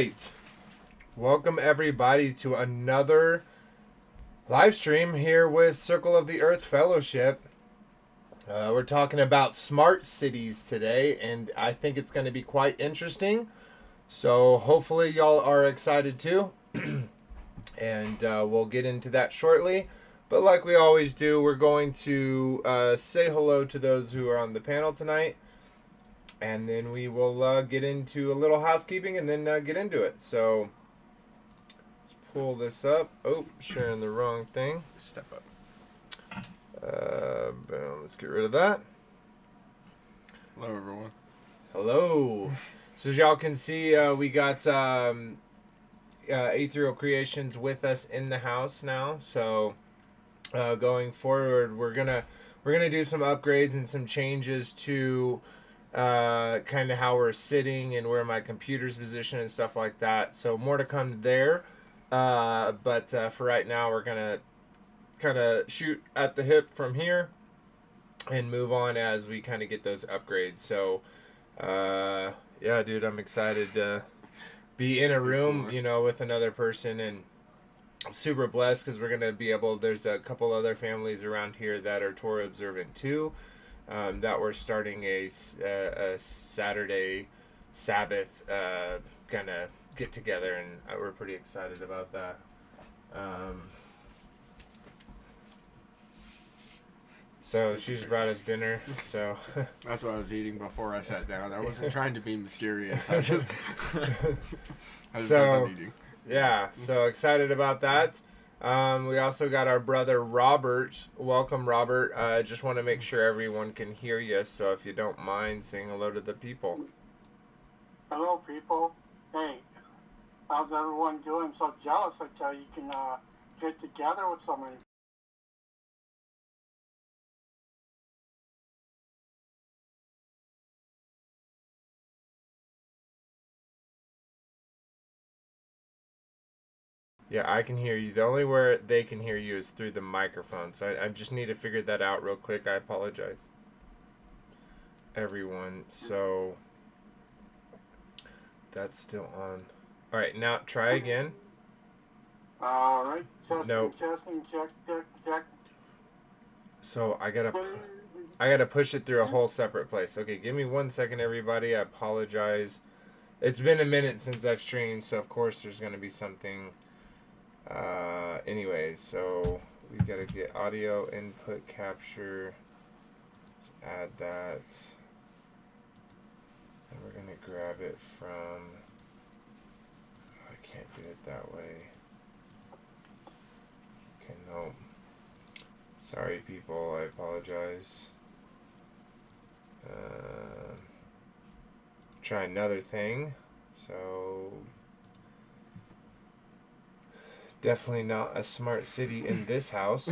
right. Welcome everybody to another live stream here with Circle of the Earth Fellowship. We're talking about smart cities today, and I think it's going to be quite interesting. So hopefully y'all are excited too. And we'll get into that shortly. But like we always do, we're going to say hello to those who are on the panel tonight. And then we will get into a little housekeeping and then get into it. So let's pull this up. Oh, sharing the wrong thing. Step up. Boom. Let's get rid of that. Hello, everyone. Hello. So as y'all can see, we got Ethereal Creations with us in the house now. So going forward, we're gonna do some upgrades and some changes to kind of how we're sitting and where my computer's positioned and stuff like that. So more to come there. But for right now, we're gonna kind of shoot at the hip from here and move on as we kind of get those upgrades. So yeah, dude, I'm excited to be in a room, you know, with another person, and I'm super blessed because we're gonna be able. There's a couple other families around here that are Torah observant too. That we're starting a Saturday Sabbath kind of get together, and we're pretty excited about that. So she just brought us dinner. So That's what I was eating before I sat down. I wasn't trying to be mysterious. I just got done eating. Yeah, so excited about that. We also got our brother Robert. Welcome, Robert. I just want to make sure everyone can hear you, so if you don't mind saying hello to the people. Hello, people. Hey, how's everyone doing? I'm so jealous that you can get together with so many. Yeah, I can hear you. The only where they can hear you is through the microphone, so I just need to figure that out real quick. I apologize, everyone. So that's still on. All right, now try again. All right. Testing, Nope. testing, check. So I gotta push it through a whole separate place. Okay, give me 1 second, everybody. I apologize. It's been a minute since I've streamed, so of course there's gonna be something. Anyways, so we gotta get audio input capture. Let's add that. And we're gonna grab it from. I can't do it that way. Okay, no. Sorry, people. I apologize. Try another thing. So. Definitely not a smart city in this house.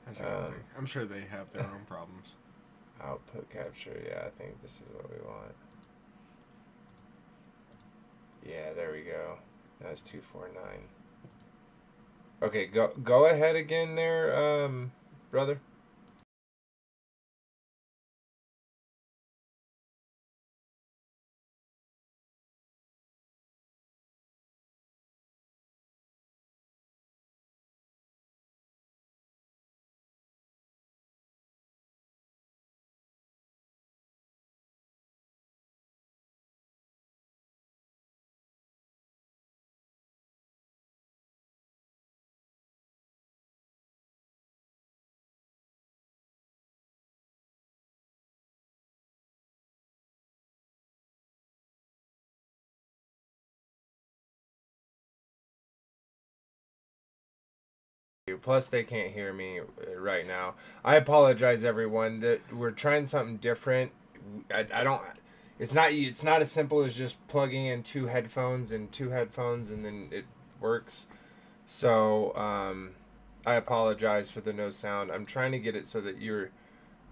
That's a good thing. I'm sure they have their own problems. Output capture. Yeah, I think this is what we want. Yeah, there we go. That's 249. Okay, go ahead again there, brother. Plus, they can't hear me right now. I apologize, everyone. That we're trying something different. I don't. It's not as simple as just plugging in two headphones and then it works. So I apologize for the no sound. I'm trying to get it so that you're.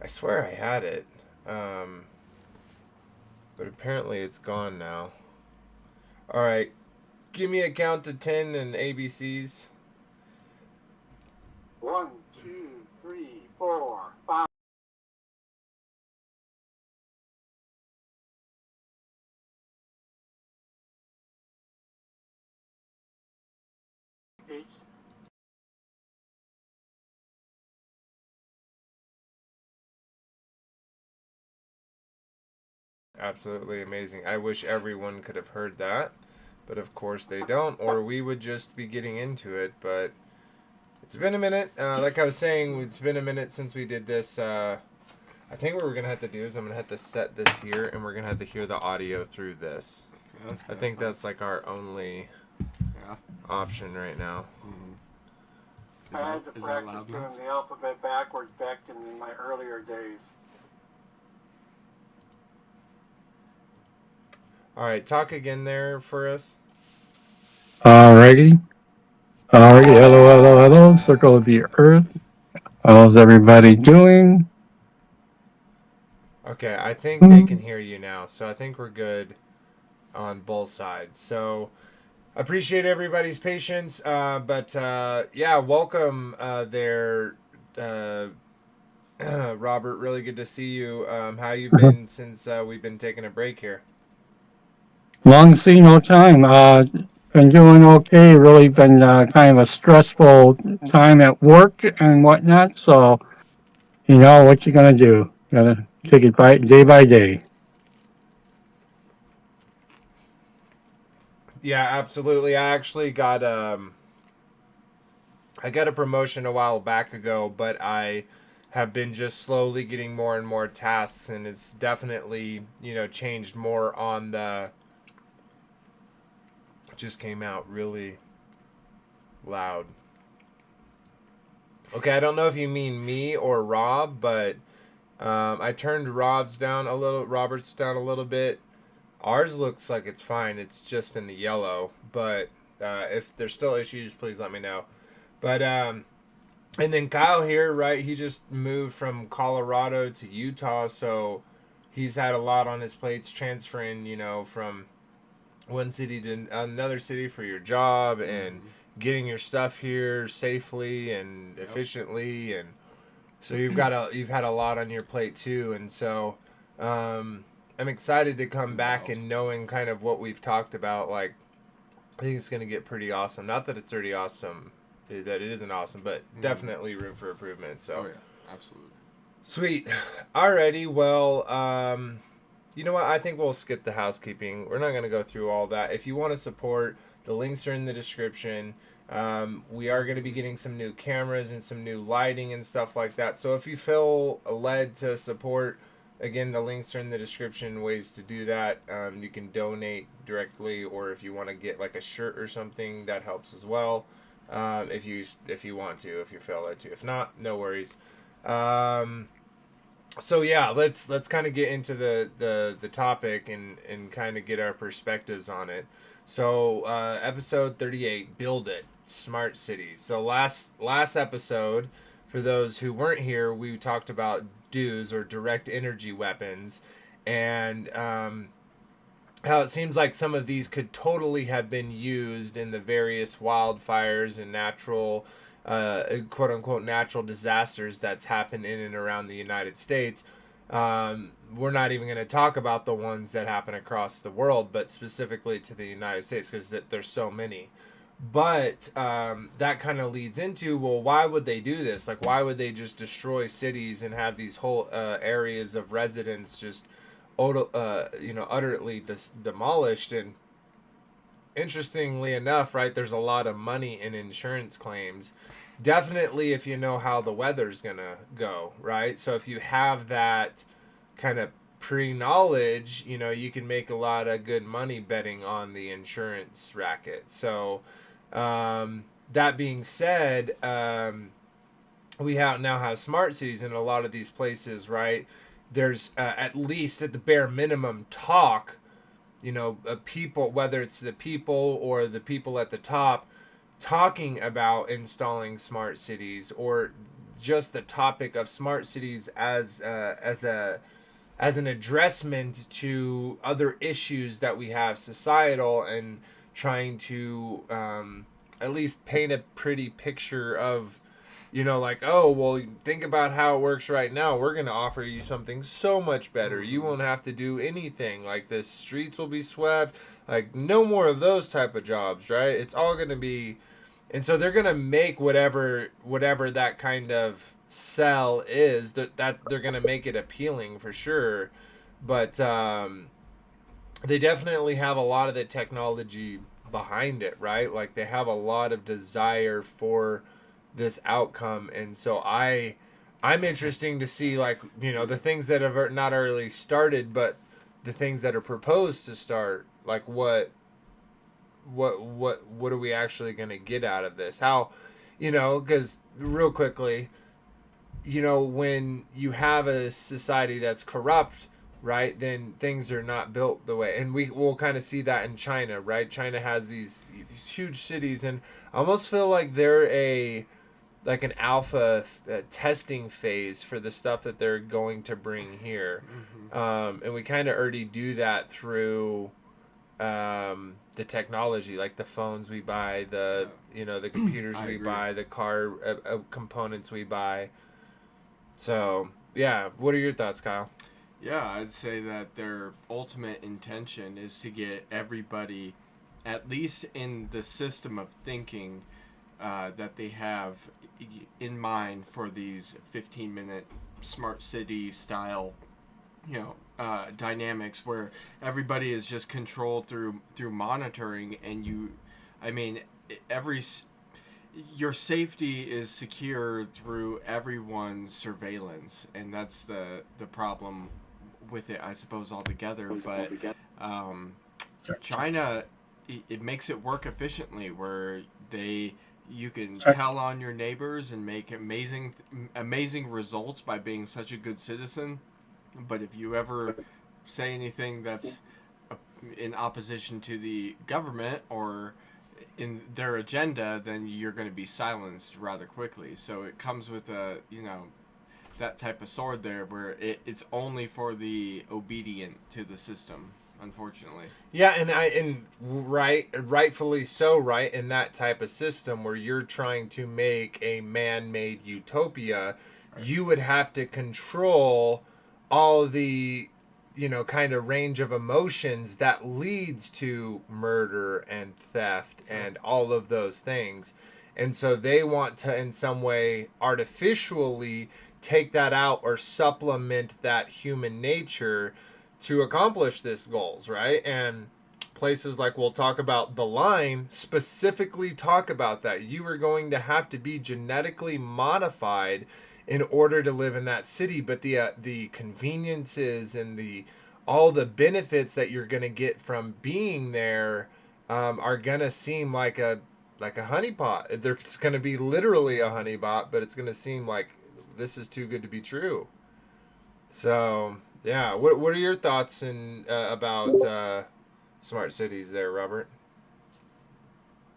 I swear I had it, but apparently it's gone now. All right, give me a count to 10 and ABCs. 1, 2, 3, 4, 5. Peace. Absolutely amazing. I wish everyone could have heard that, but of course they don't, or we would just be getting into it. But it's been a minute. Like I was saying, it's been a minute since we did this. I think what we're going to have to do is I'm going to have to set this here, and we're going to have to hear the audio through this. Yeah, I think that's like our only option right now. Mm-hmm. I had to practice doing the alphabet backwards back in my earlier days. All right, talk again there for us. Alrighty. Hello, Circle of the Earth. How's everybody doing? Okay, I think they can hear you now, so I think we're good on both sides. So appreciate everybody's patience, but yeah, welcome there, Robert. Really good to see you. How you been since we've been taking a break here? Long see, no time. Been doing okay. Really been kind of a stressful time at work and whatnot. So, you know, what you gonna do? Gotta take it day by day. Yeah, absolutely. I actually got I got a promotion a while back ago, but I have been just slowly getting more and more tasks, and it's definitely, you know, changed more on the. Just came out really loud. Okay, I don't know if you mean me or Rob, but I turned Robert's down a little bit. Ours looks like it's fine. It's just in the yellow, but if there's still issues, please let me know. But and then Kyle here, right? He just moved from Colorado to Utah, so he's had a lot on his plates transferring, you know, from one city to another city for your job and getting your stuff here safely and efficiently, and so you've had a lot on your plate too, and so I'm excited to come back and knowing kind of what we've talked about. Like, I think it's going to get pretty awesome. Not that it's already awesome, that it isn't awesome, but definitely room for improvement. So yeah, absolutely. Sweet. Alrighty, well, you know what? I think we'll skip the housekeeping. We're not going to go through all that. If you want to support, the links are in the description. We are going to be getting some new cameras and some new lighting and stuff like that. So if you feel led to support, again, the links are in the description, ways to do that. You can donate directly, or if you want to get like a shirt or something, that helps as well. If you want to, if you feel led to. If not, no worries. So yeah, let's kind of get into the topic and kind of get our perspectives on it. So episode 38, Build It, Smart Cities. So last episode, for those who weren't here, we talked about DEWs, or direct energy weapons, and how it seems like some of these could totally have been used in the various wildfires and natural quote unquote natural disasters that's happened in and around the United States. We're not even going to talk about the ones that happen across the world, but specifically to the United States, because there's so many. But that kind of leads into, well, why would they do this? Like, why would they just destroy cities and have these whole areas of residents just utterly demolished? And interestingly enough, right, there's a lot of money in insurance claims. Definitely if you know how the weather's gonna go, right? So if you have that kind of pre-knowledge, you know, you can make a lot of good money betting on the insurance racket. So that being said, we now have smart cities in a lot of these places, right? There's at least at the bare minimum talk, you know, people, whether it's the people or the people at the top, talking about installing smart cities, or just the topic of smart cities as an addressment to other issues that we have societal, and trying to at least paint a pretty picture of, you know, like, oh, well, think about how it works right now. We're going to offer you something so much better. You won't have to do anything. Like, the streets will be swept. Like, no more of those type of jobs, right? It's all going to be, and so they're gonna make whatever that kind of sell is, that they're gonna make it appealing for sure, but they definitely have a lot of the technology behind it, right? Like they have a lot of desire for this outcome, and so I'm interesting to see, like, the things that have not already started, but the things that are proposed to start. Like what are we actually going to get out of this? How, because real quickly, when you have a society that's corrupt, right, then things are not built the way, and will kind of see that in China, right? China has these huge cities, and I almost feel like they're like an alpha testing phase for the stuff that they're going to bring here. And we kind of already do that through the technology, like the phones we buy, the computers I we agree. buy, the car components we buy. So yeah, what are your thoughts, Kyle? Yeah, I'd say that their ultimate intention is to get everybody, at least in the system of thinking that they have in mind for these 15-minute smart city style, dynamics where everybody is just controlled through monitoring, and I mean, every your safety is secure through everyone's surveillance, and that's the problem with it, I suppose, altogether. But um, China, it makes it work efficiently, where you can tell on your neighbors and make amazing results by being such a good citizen. But if you ever say anything that's in opposition to the government or in their agenda, then you're going to be silenced rather quickly. So it comes with that type of sword there, where it's only for the obedient to the system, unfortunately. Yeah, and rightfully so, right? In that type of system where you're trying to make a man-made utopia, Right. you would have to control all the kind of range of emotions that leads to murder and theft and all of those things. And so they want to in some way artificially take that out or supplement that human nature to accomplish this goals, right? And places like, we'll talk about The Line, specifically talk about that. You are going to have to be genetically modified in order to live in that city, but the conveniences and the all the benefits that you're going to get from being there are going to seem like a honeypot. It's going to be literally a honeypot, but it's going to seem like this is too good to be true. So yeah, what are your thoughts about smart cities there, Robert?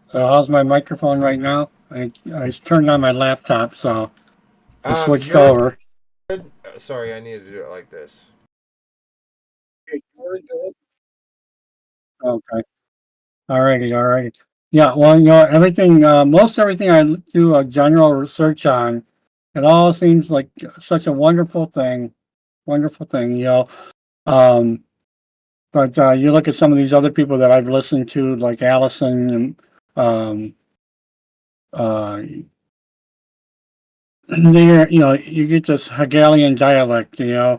So how's my microphone right now? I just turned on my laptop, so I switched You're over. good. Sorry, I needed to do it like this. Okay. Alrighty, alrighty. Yeah, well, everything, most everything I do a general research on, it all seems like such a wonderful thing, Um, but you look at some of these other people that I've listened to, like Allison, and uh, they, you get this Hegelian dialect, uh,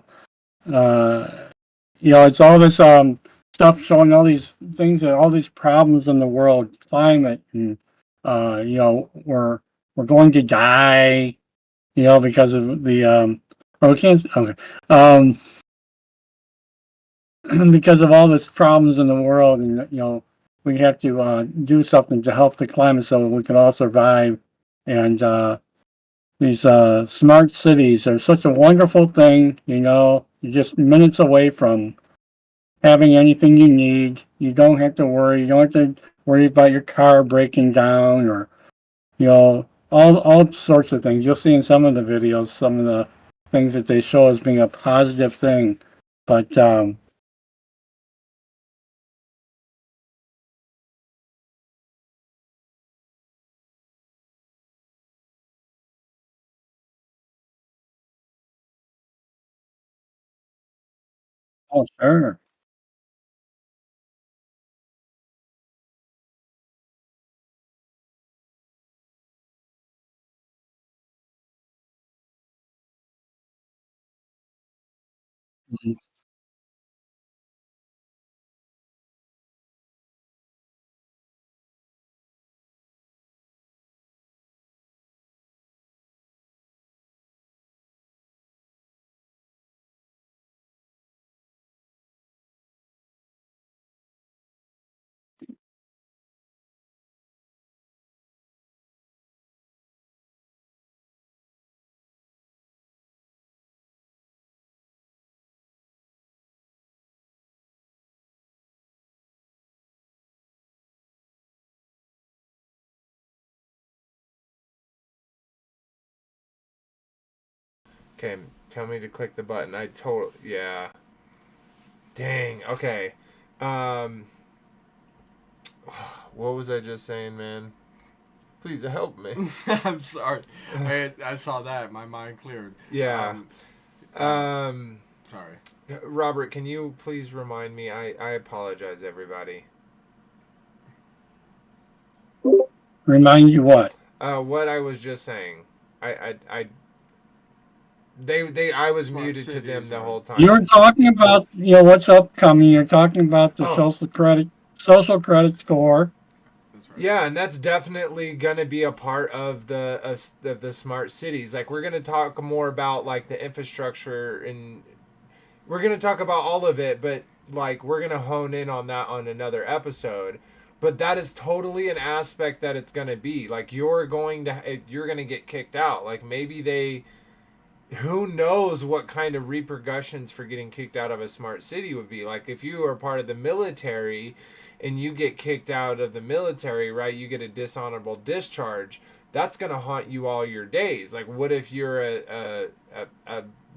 it's all this stuff showing all these things and all these problems in the world, climate, and we're going to die, because of the oh, we can't, okay, um, because of all these problems in the world, and we have to do something to help the climate so we can all survive. And these smart cities are such a wonderful thing. You're just minutes away from having anything you need. You don't have to worry. You don't have to worry about your car breaking down, or all sorts of things. You'll see in some of the videos some of the things that they show as being a positive thing, but oh, sure. Mhm. Okay, tell me to click the button. I told. Yeah. Dang. Okay. Um. What was I just saying, man? Please help me. I'm sorry. I saw that. My mind cleared. Yeah. Uh, Um. sorry. Robert, can you please remind me? I apologize, everybody. Remind you what? What I was just saying. I I was Smart muted to them cities the are. whole time. You're talking about, what's upcoming. You're talking about the Oh, social credit score. That's right. yeah, and that's definitely gonna be a part of the smart cities. Like we're gonna talk more about like the infrastructure, and we're gonna talk about all of it, but like we're gonna hone in on that on another episode. But that is totally an aspect that it's gonna be. Like you're gonna get kicked out. Like maybe they, who knows what kind of repercussions for getting kicked out of a smart city would be. Like if you are part of the military and you get kicked out of the military, right? You get a dishonorable discharge. That's going to haunt you all your days. Like what if you're a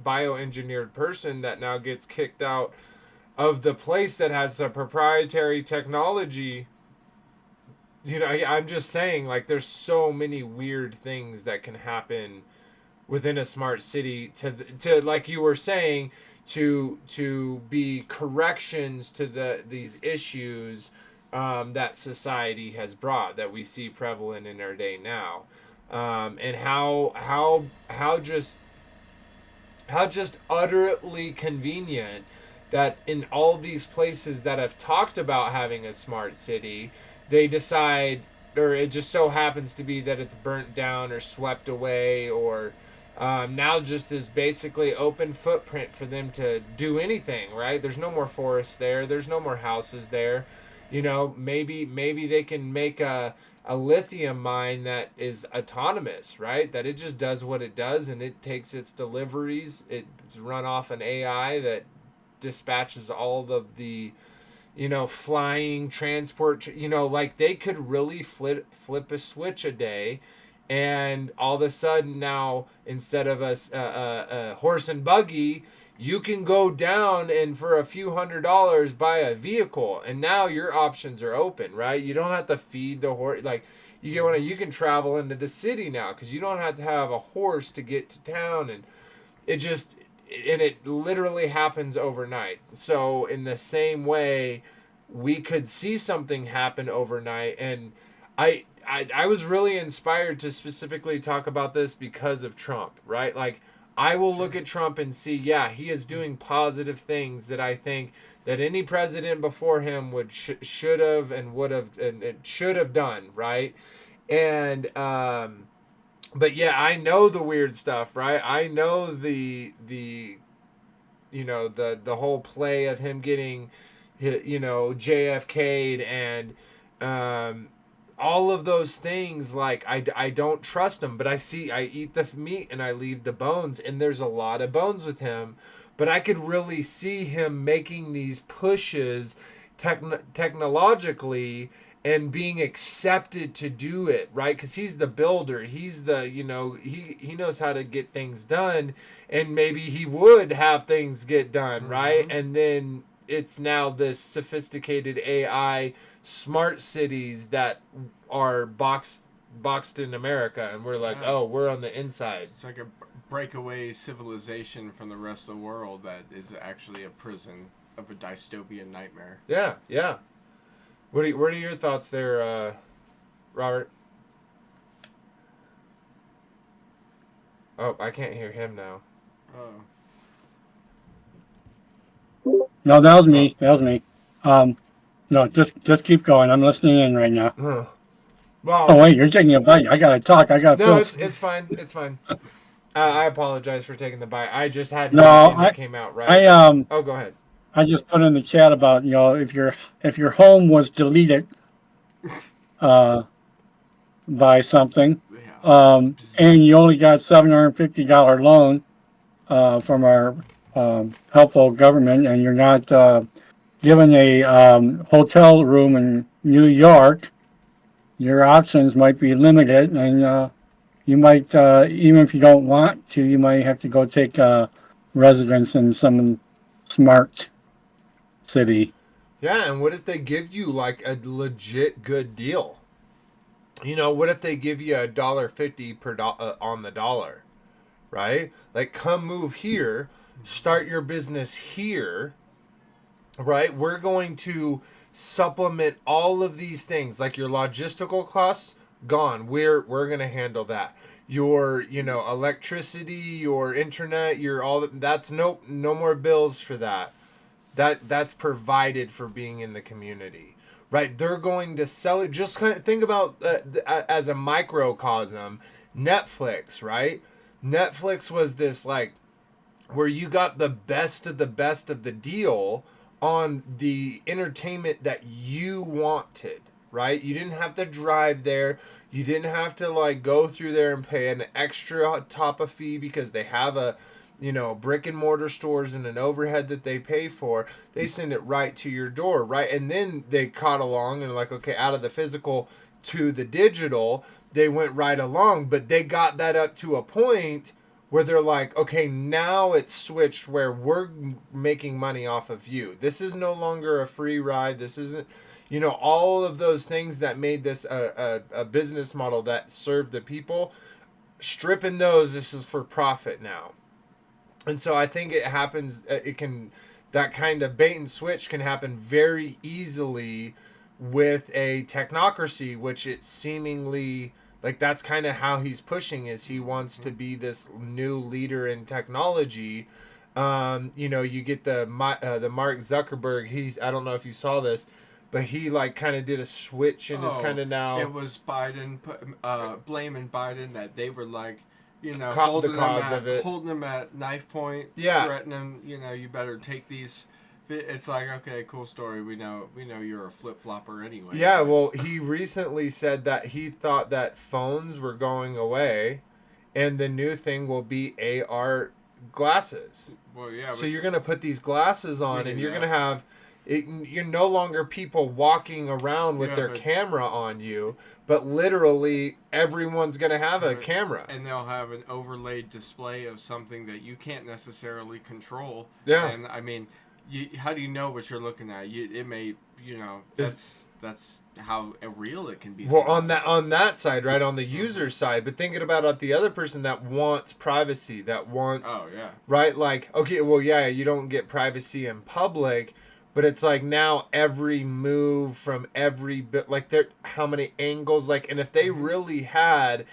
bioengineered person that now gets kicked out of the place that has a proprietary technology? I'm just saying, like there's so many weird things that can happen within a smart city to like you were saying, to be corrections to these issues that society has brought, that we see prevalent in our day now, and how just utterly convenient that in all these places that have talked about having a smart city, they decide, or it just so happens to be that it's burnt down or swept away, or now just this basically open footprint for them to do anything, right? There's no more forests there. There's no more houses there. Maybe they can make a lithium mine that is autonomous, right? That it just does what it does and it takes its deliveries. It's run off an AI that dispatches all of the, flying transport. Like they could really flip a switch a day, and all of a sudden now, instead of a horse and buggy, you can go down and for a few $100s buy a vehicle, and now your options are open, right? You don't have to feed the horse. Like you can travel into the city now because you don't have to have a horse to get to town, and it just and it literally happens overnight. So in the same way, we could see something happen overnight, and I was really inspired to specifically talk about this because of Trump, right? Like I will look at Trump and see, yeah, he is doing positive things that I think that any president before him would should have and would have and should have done, right? And but yeah, I know the weird stuff, right? I know the whole play of him getting JFK'd, and um all of those things. Like I don't trust him, but I eat the meat and I leave the bones, and there's a lot of bones with him, but I could really see him making these pushes technologically and being accepted to do it, right? Because he's the builder, he's the he knows how to get things done, and maybe he would have things get done, right? Mm-hmm. And then it's now this sophisticated AI smart cities that are boxed in America, and we're like, Yeah. oh, we're on the inside. It's like a breakaway civilization from the rest of the world that is actually a prison of a dystopian nightmare. Yeah, yeah. What are your thoughts there, Robert? Oh, I can't hear him now. Oh. No, that was me. That was me. Um, no, just keep going. I'm listening in right now. Huh. Oh Well, wait, you're taking a bite. I gotta talk. I gotta no, feel. it's fine. It's fine. I apologize for taking the bite. I just had No, one in that came out right. I Oh, go ahead. I just put in the chat about if your home was deleted uh by something, Yeah. and you only got $750 loan from our helpful government, and you're not given a hotel room in New York, your options might be limited, and you might, even if you don't want to, you might have to go take residence in some smart city. Yeah, and what if they give you like a legit good deal? You know, what if they give you $1.50 on the dollar, right? Like, come move here, start your business here, right? We're going to supplement all of these things, like your logistical costs gone. We're gonna handle that. Your electricity, your internet, your all that's no more bills for that. That's provided for being in the community, right? They're going to sell it. Just kind of think about as a microcosm, Netflix, right? Netflix was this like where you got the best of the deal on the entertainment that you wanted, right? You didn't have to drive there. You didn't have to like go through there and pay an extra top of fee because they have a brick and mortar stores and an overhead that they pay for. They send it right to your door, right? And then they caught along and like, okay, out of the physical to the digital, they went right along, but they got that up to a point where they're like, okay, now it's switched where we're making money off of you. This is no longer a free ride. This isn't, all of those things that made this a business model that served the people. Stripping those, this is for profit now. And so I think it happens, that kind of bait and switch can happen very easily with a technocracy, which it seemingly like that's kind of how he's pushing is he wants to be this new leader in technology. You get the Mark Zuckerberg. I don't know if you saw this, but he like kind of did a switch and is kind of now It was Biden blaming Biden that they were like, holding him at knife point, Yeah. threatening him. You better take these. It's like, okay, cool story. We know you're a flip flopper anyway. Yeah, well, he recently said that he thought that phones were going away, and the new thing will be AR glasses. Well, yeah. So you're gonna put these glasses on, and you're that. gonna have. You're no longer people walking around with their but- camera on you, but literally everyone's gonna have a camera. And they'll have an overlaid display of something that you can't necessarily control. Yeah. And I mean, how do you know what you're looking at? It may, that's how real it can be. Well, sometimes. on that side, right, on the user side, but thinking about the other person that wants privacy, that wants, Oh yeah. right, like, okay, well, yeah, you don't get privacy in public, but it's like now every move from every bit, like how many angles, like, and if they really had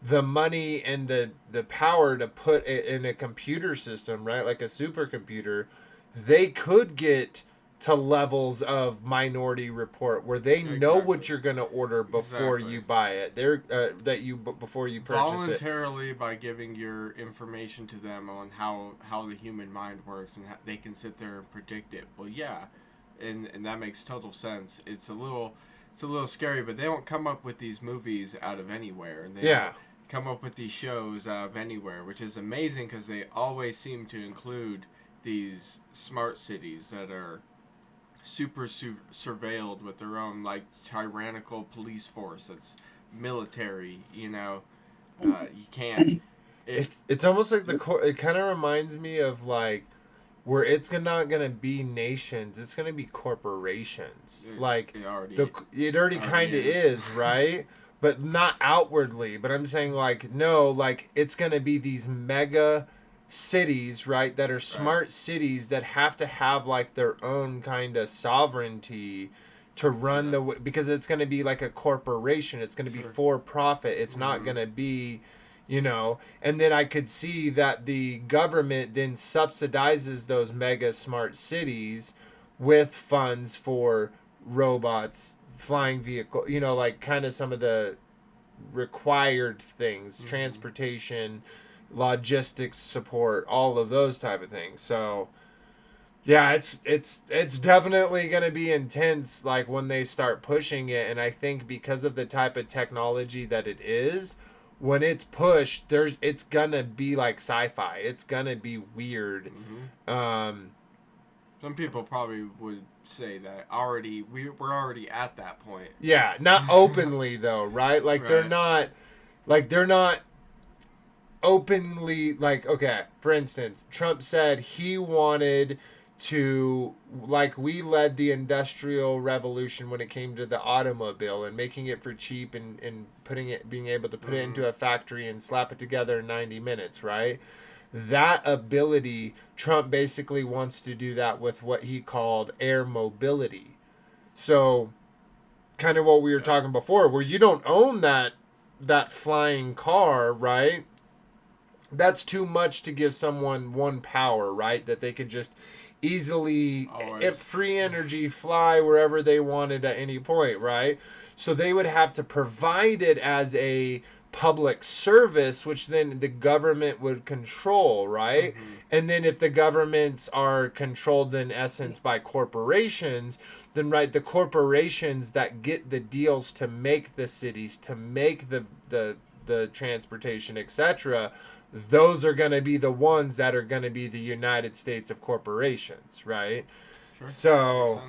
the money and the power to put it in a computer system, right, like a supercomputer, they could get to levels of Minority Report where they know what you're going to order before you buy it. Before you purchase voluntarily by giving your information to them on how the human mind works and how they can sit there and predict it. Well, yeah, and that makes total sense. It's a little scary, but they don't come up with these movies out of anywhere, and they don't come up with these shows out of anywhere, which is amazing because they always seem to include these smart cities that are super surveilled with their own like tyrannical police force that's military. You can't. It's almost like it kind of reminds me of like where it's not gonna be nations, it's gonna be corporations. Like it already kind of is, right? But not outwardly. But I'm saying like no, like it's gonna be these mega cities, right, that are smart cities that have to have like their own kind of sovereignty to run because it's going to be like a corporation. It's going to be for profit. It's not going to be and then I could see that the government then subsidizes those mega smart cities with funds for robots, flying vehicle, like kind of some of the required things, transportation, logistics support, all of those type of things. So yeah, it's definitely going to be intense, like when they start pushing it. And I think because of the type of technology that it is, when it's pushed, it's gonna be like sci-fi. It's gonna be weird. Some people probably would say that we're already at that point. Yeah, not openly though, right? Like they're not openly, like, okay, for instance, Trump said he wanted to, like, we led the industrial revolution when it came to the automobile and making it for cheap and being able to put it into a factory and slap it together in 90 minutes, right? That ability, Trump basically wants to do that with what he called air mobility. So kind of what we were talking before, where you don't own that flying car, right? That's too much to give someone one power, right? That they could just easily, if free energy, fly wherever they wanted at any point, right? So they would have to provide it as a public service, which then the government would control, right? And then if the governments are controlled in essence by corporations, then the corporations that get the deals to make the cities, to make the transportation, etc., those are going to be the ones that are going to be the United States of corporations, right? Sure. So,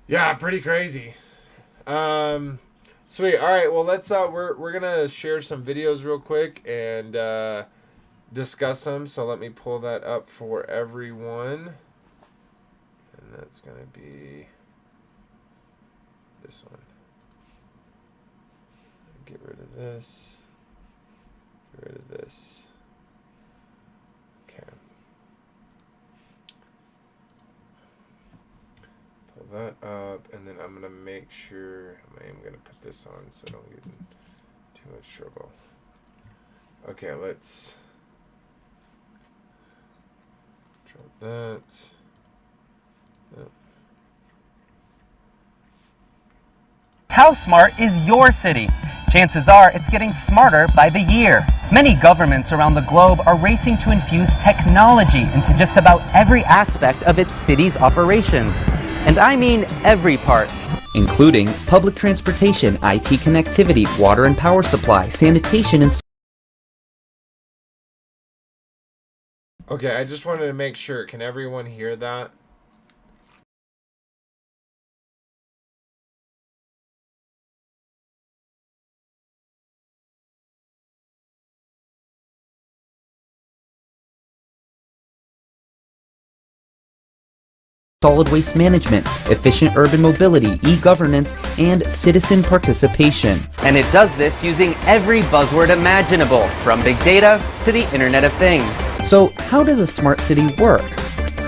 yeah, pretty crazy. Sweet. All right. Well, let's we're gonna share some videos real quick and discuss them. So let me pull that up for everyone, and that's gonna be this one. Get rid of this. Get rid of this. Okay. Pull that up, and then I'm gonna make sure I am gonna put this on so I don't get in too much trouble. Okay, let's drop that. Yep. How smart is your city? Chances are it's getting smarter by the year. Many governments around the globe are racing to infuse technology into just about every aspect of its city's operations. And I mean every part. Including public transportation, IT connectivity, water and power supply, sanitation, and... Okay, I just wanted to make sure. Can everyone hear that? solid waste management, efficient urban mobility, e-governance, and citizen participation. And it does this using every buzzword imaginable, from big data to the Internet of Things. So how does a smart city work?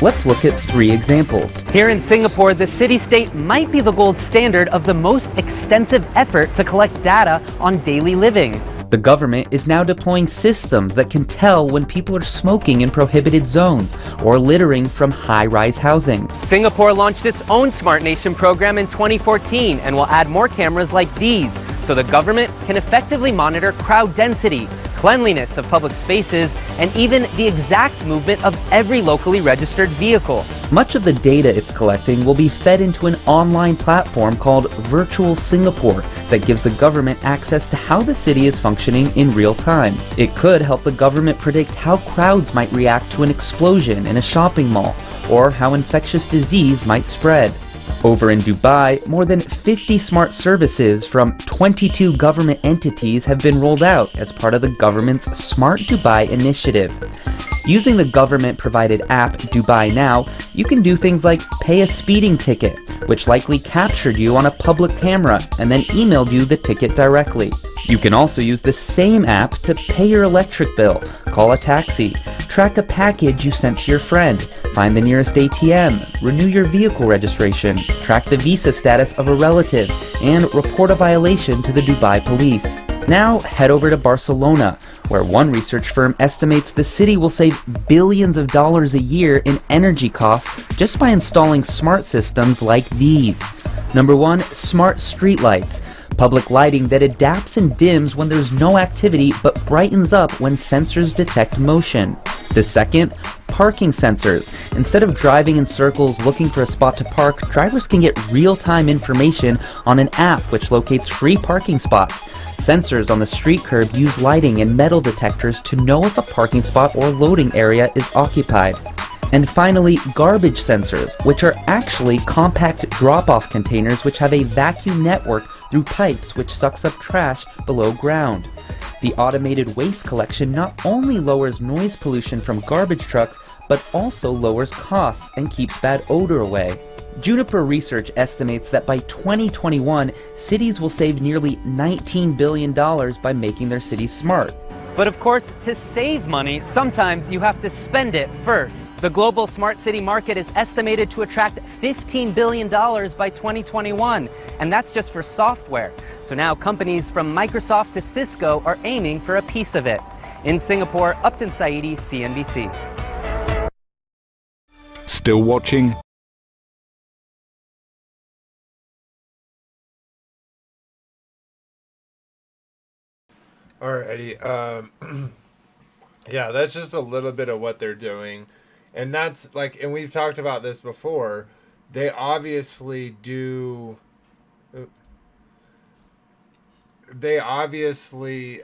Let's look at 3 examples. Here in Singapore, the city-state might be the gold standard of the most extensive effort to collect data on daily living. The government is now deploying systems that can tell when people are smoking in prohibited zones or littering from high-rise housing. Singapore launched its own Smart Nation program in 2014 and will add more cameras like these so the government can effectively monitor crowd density, cleanliness of public spaces, and even the exact movement of every locally registered vehicle. Much of the data it's collecting will be fed into an online platform called Virtual Singapore that gives the government access to how the city is functioning in real time. It could help the government predict how crowds might react to an explosion in a shopping mall, or how infectious disease might spread. Over in Dubai, more than 50 smart services from 22 government entities have been rolled out as part of the government's Smart Dubai initiative. Using the government-provided app Dubai Now, you can do things like pay a speeding ticket, which likely captured you on a public camera and then emailed you the ticket directly. You can also use the same app to pay your electric bill, call a taxi, track a package you sent to your friend, find the nearest ATM, renew your vehicle registration, track the visa status of a relative, and report a violation to the Dubai police. Now head over to Barcelona, where one research firm estimates the city will save billions of dollars a year in energy costs just by installing smart systems like these. Number 1, smart streetlights. Public lighting that adapts and dims when there's no activity but brightens up when sensors detect motion. The second, parking sensors. Instead of driving in circles looking for a spot to park, drivers can get real-time information on an app which locates free parking spots. Sensors on the street curb use lighting and metal detectors to know if a parking spot or loading area is occupied. And finally, garbage sensors, which are actually compact drop-off containers which have a vacuum network through pipes which sucks up trash below ground. The automated waste collection not only lowers noise pollution from garbage trucks, but also lowers costs and keeps bad odor away. Juniper Research estimates that by 2021, cities will save nearly $19 billion by making their cities smart. But of course, to save money, sometimes you have to spend it first. The global smart city market is estimated to attract $15 billion by 2021, and that's just for software. So now companies from Microsoft to Cisco are aiming for a piece of it. In Singapore, Upton Saidi, CNBC. Still watching? Alrighty. Yeah, that's just a little bit of what they're doing. And that's like, and we've talked about this before. They obviously do. They obviously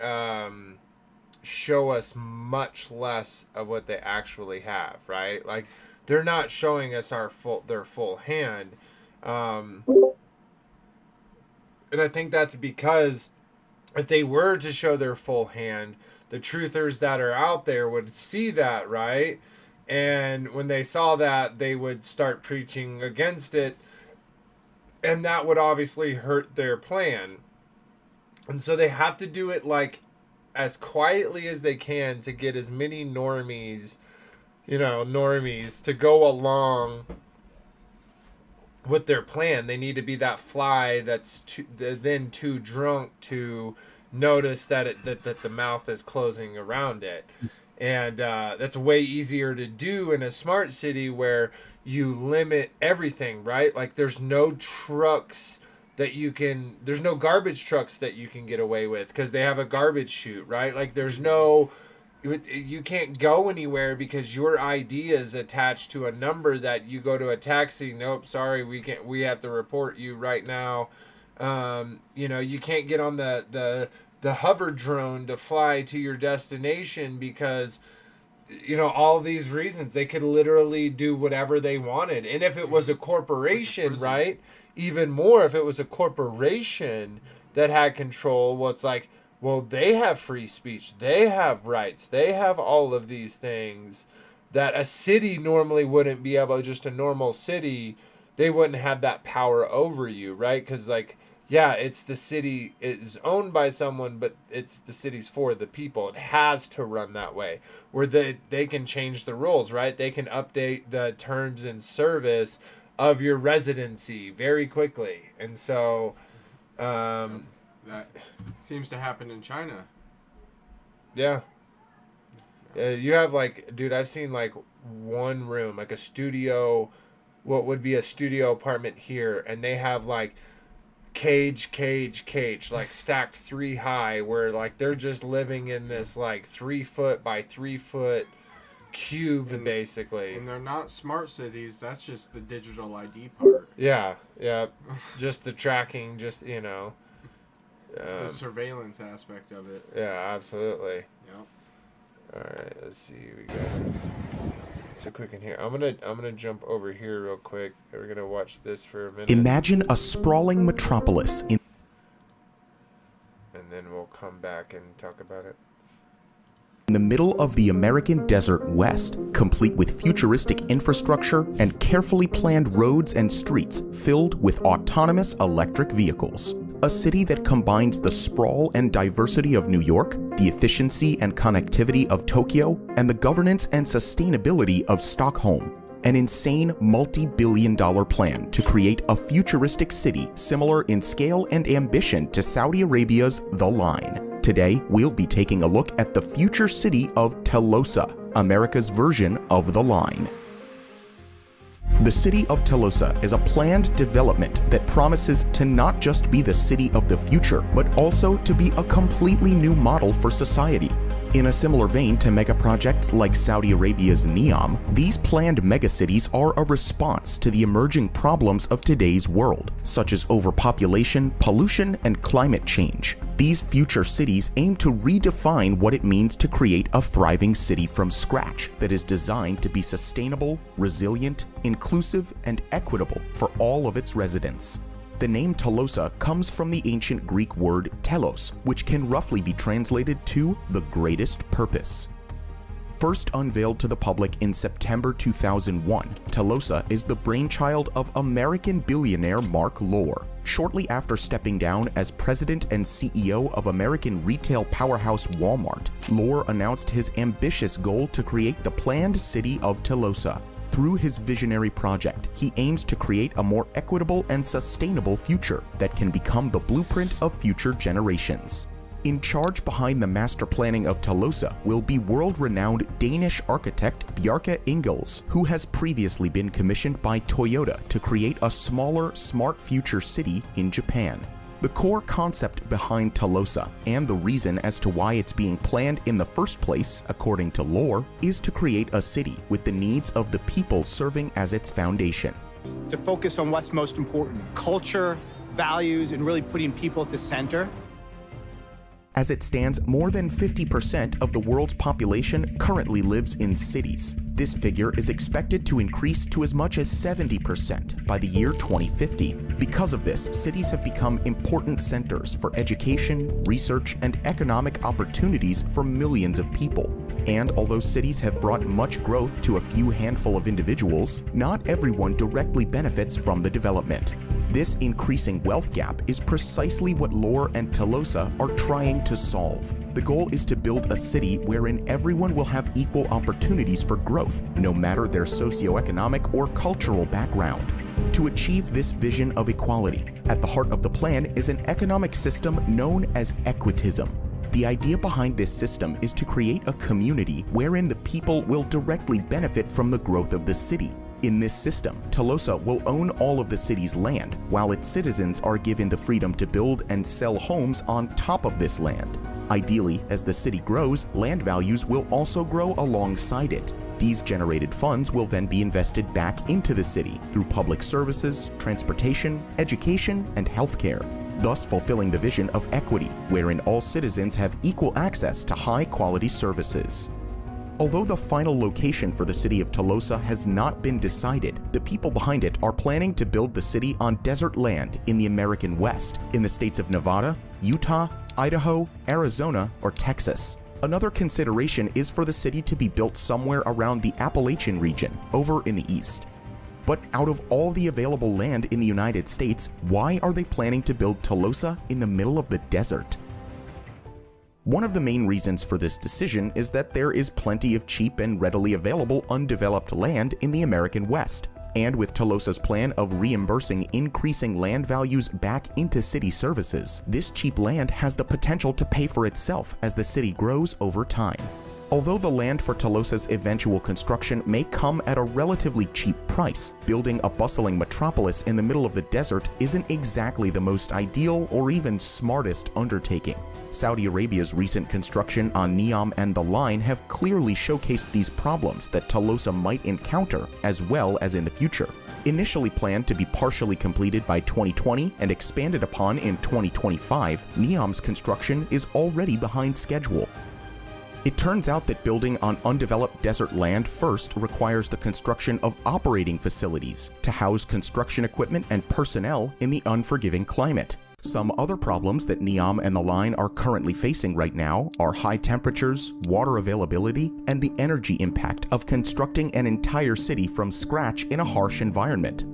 show us much less of what they actually have, right? Like, they're not showing us their full hand. And I think that's because if they were to show their full hand, the truthers that are out there would see that, right? And when they saw that, they would start preaching against it. And that would obviously hurt their plan. And so they have to do it like as quietly as they can to get as many normies to go along with their plan. They need to be that fly that's then too drunk to notice that the mouth is closing around it. And that's way easier to do in a smart city where you limit everything, right? Like there's no garbage trucks that you can get away with because they have a garbage chute, right? Like you can't go anywhere because your ID is attached to a number that you go to a taxi. Nope, sorry, we have to report you right now. You can't get on the hover drone to fly to your destination because all these reasons. They could literally do whatever they wanted. And if it was a corporation, right? Even more if it was a corporation that had control, well, it's like, well, they have free speech, they have rights, they have all of these things that a city normally wouldn't be able. Just a normal city, they wouldn't have that power over you, right? Because it's the city is owned by someone, but it's the city's for the people. It has to run that way, where they can change the rules, right? They can update the terms and service of your residency very quickly. And so that seems to happen in China. Yeah. You have dude, I've seen one room, like a studio, what would be a studio apartment here, and they have cage, stacked 3 high, where they're just living in this 3 foot by 3 foot cube, basically. And they're not smart cities, that's just the digital ID part. Yeah. Just the tracking, the surveillance aspect of it. Yeah, absolutely. Yep. All right, let's see. We got so quick in here. I'm gonna jump over here real quick. We're gonna watch this for a minute. Imagine a sprawling metropolis in. And then we'll come back and talk about it. In the middle of the American desert west, complete with futuristic infrastructure and carefully planned roads and streets filled with autonomous electric vehicles. A city that combines the sprawl and diversity of New York, the efficiency and connectivity of Tokyo, and the governance and sustainability of Stockholm. An insane multi-billion-dollar plan to create a futuristic city similar in scale and ambition to Saudi Arabia's The Line. Today, we'll be taking a look at the future city of Telosa, America's version of the line. The city of Telosa is a planned development that promises to not just be the city of the future, but also to be a completely new model for society. In a similar vein to megaprojects like Saudi Arabia's NEOM, these planned megacities are a response to the emerging problems of today's world, such as overpopulation, pollution, and climate change. These future cities aim to redefine what it means to create a thriving city from scratch that is designed to be sustainable, resilient, inclusive, and equitable for all of its residents. The name Telosa comes from the ancient Greek word telos, which can roughly be translated to the greatest purpose. First unveiled to the public in September 2001, Telosa is the brainchild of American billionaire Mark Lohr. Shortly after stepping down as president and CEO of American retail powerhouse Walmart, Lohr announced his ambitious goal to create the planned city of Telosa. Through his visionary project, he aims to create a more equitable and sustainable future that can become the blueprint of future generations. In charge behind the master planning of Telosa will be world-renowned Danish architect Bjarke Ingels, who has previously been commissioned by Toyota to create a smaller, smart future city in Japan. The core concept behind Telosa, and the reason as to why it's being planned in the first place, according to Lohr, is to create a city with the needs of the people serving as its foundation. To focus on what's most important, culture, values, and really putting people at the center. As it stands, more than 50% of the world's population currently lives in cities. This figure is expected to increase to as much as 70% by the year 2050. Because of this, cities have become important centers for education, research, and economic opportunities for millions of people. And although cities have brought much growth to a few handful of individuals, not everyone directly benefits from the development. This increasing wealth gap is precisely what Lohr and Telosa are trying to solve. The goal is to build a city wherein everyone will have equal opportunities for growth, no matter their socioeconomic or cultural background. To achieve this vision of equality, at the heart of the plan is an economic system known as equitism. The idea behind this system is to create a community wherein the people will directly benefit from the growth of the city. In this system, Telosa will own all of the city's land, while its citizens are given the freedom to build and sell homes on top of this land. Ideally, as the city grows, land values will also grow alongside it. These generated funds will then be invested back into the city through public services, transportation, education, and healthcare, thus fulfilling the vision of equity, wherein all citizens have equal access to high-quality services. Although the final location for the city of Telosa has not been decided, the people behind it are planning to build the city on desert land in the American West, in the states of Nevada, Utah, Idaho, Arizona, or Texas. Another consideration is for the city to be built somewhere around the Appalachian region, over in the east. But out of all the available land in the United States, why are they planning to build Telosa in the middle of the desert? One of the main reasons for this decision is that there is plenty of cheap and readily available undeveloped land in the American West. And with Telosa's plan of reimbursing increasing land values back into city services, this cheap land has the potential to pay for itself as the city grows over time. Although the land for Telosa's eventual construction may come at a relatively cheap price, building a bustling metropolis in the middle of the desert isn't exactly the most ideal or even smartest undertaking. Saudi Arabia's recent construction on NEOM and the line have clearly showcased these problems that Telosa might encounter as well as in the future. Initially planned to be partially completed by 2020 and expanded upon in 2025, NEOM's construction is already behind schedule. It turns out that building on undeveloped desert land first requires the construction of operating facilities to house construction equipment and personnel in the unforgiving climate. Some other problems that NEOM and the line are currently facing right now are high temperatures, water availability, and the energy impact of constructing an entire city from scratch in a harsh environment.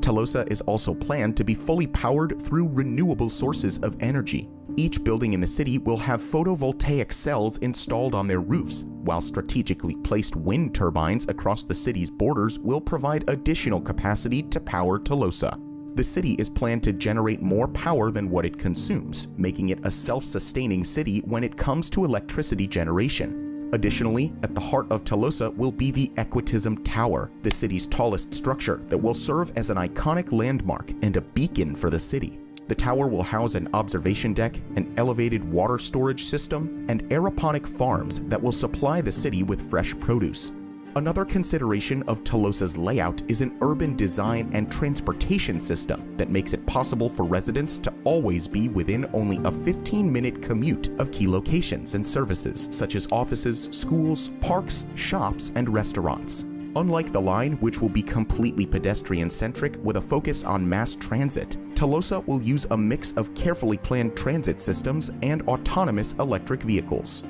Telosa is also planned to be fully powered through renewable sources of energy. Each building in the city will have photovoltaic cells installed on their roofs, while strategically placed wind turbines across the city's borders will provide additional capacity to power Telosa. The city is planned to generate more power than what it consumes, making it a self-sustaining city when it comes to electricity generation. Additionally, at the heart of Tolosa will be the Equitism Tower, the city's tallest structure that will serve as an iconic landmark and a beacon for the city. The tower will house an observation deck, an elevated water storage system, and aeroponic farms that will supply the city with fresh produce. Another consideration of Tolosa's layout is an urban design and transportation system that makes it possible for residents to always be within only a 15-minute commute of key locations and services such as offices, schools, parks, shops, and restaurants. Unlike the line, which will be completely pedestrian-centric with a focus on mass transit, Tolosa will use a mix of carefully planned transit systems and autonomous electric vehicles.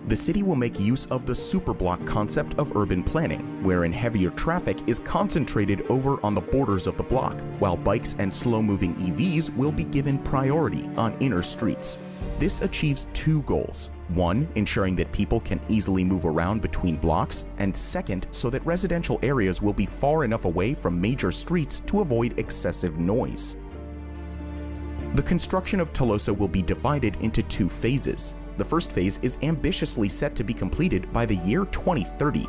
The city will make use of the superblock concept of urban planning, wherein heavier traffic is concentrated over on the borders of the block, while bikes and slow-moving EVs will be given priority on inner streets. This achieves two goals. One, ensuring that people can easily move around between blocks, and second, so that residential areas will be far enough away from major streets to avoid excessive noise. The construction of Tolosa will be divided into two phases. The first phase is ambitiously set to be completed by the year 2030.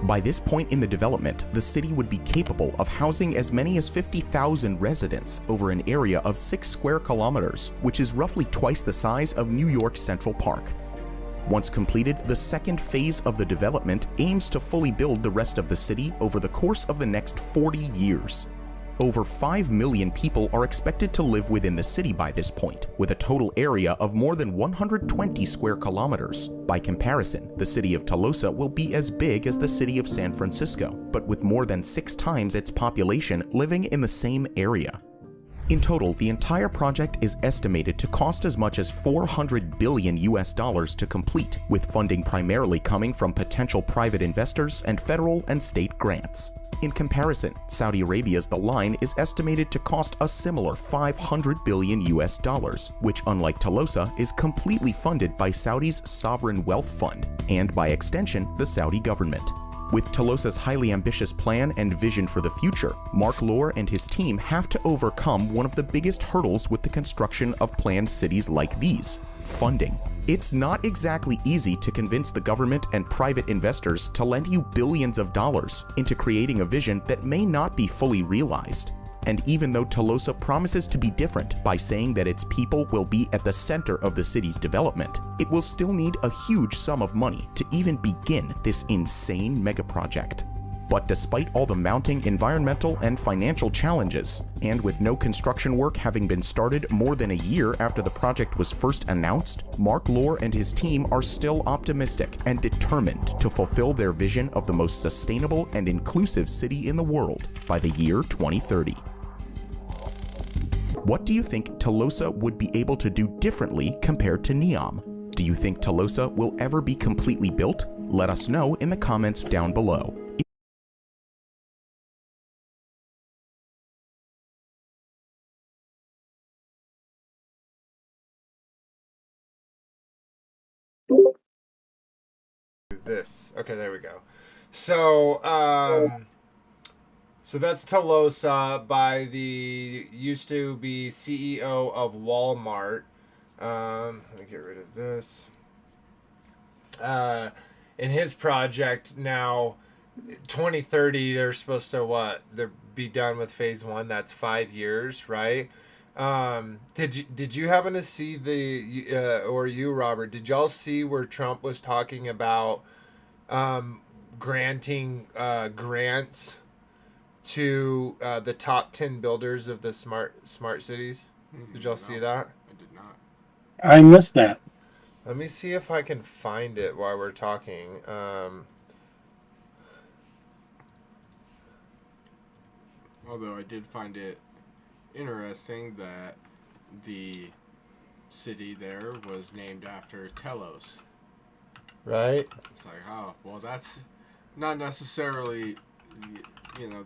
By this point in the development, the city would be capable of housing as many as 50,000 residents over an area of 6 square kilometers, which is roughly twice the size of New York Central Park. Once completed, the second phase of the development aims to fully build the rest of the city over the course of the next 40 years. Over 5 million people are expected to live within the city by this point, with a total area of more than 120 square kilometers. By comparison, the city of Tolosa will be as big as the city of San Francisco, but with more than 6 times its population living in the same area. In total, the entire project is estimated to cost as much as $400 billion to complete, with funding primarily coming from potential private investors and federal and state grants. In comparison, Saudi Arabia's The Line is estimated to cost a similar $500 billion, which, unlike Tolosa, is completely funded by Saudi's sovereign wealth fund, and by extension, the Saudi government. With Tolosa's highly ambitious plan and vision for the future, Mark Lohr and his team have to overcome one of the biggest hurdles with the construction of planned cities like these: funding. It's not exactly easy to convince the government and private investors to lend you billions of dollars into creating a vision that may not be fully realized. And even though Tolosa promises to be different by saying that its people will be at the center of the city's development, it will still need a huge sum of money to even begin this insane megaproject. But despite all the mounting environmental and financial challenges, and with no construction work having been started more than a year after the project was first announced, Mark Lohr and his team are still optimistic and determined to fulfill their vision of the most sustainable and inclusive city in the world by the year 2030. What do you think Tolosa would be able to do differently compared to Neom? Do you think Tolosa will ever be completely built? Let us know in the comments down below. This. Okay, there we go. So, so that's Tolosa by the used to be CEO of Walmart. Let me get rid of this. In his project now, 2030, they're supposed to they're be done with phase 1. That's 5 years, right? Did you happen to see or you, Robert, did y'all see where Trump was talking about granting grants to the top 10 builders of the smart cities? Did y'all see that? I did not. I missed that. Let me see if I can find it while we're talking. Although I did find it interesting that the city there was named after Telos. Right? It's like, oh, well, that's not necessarily,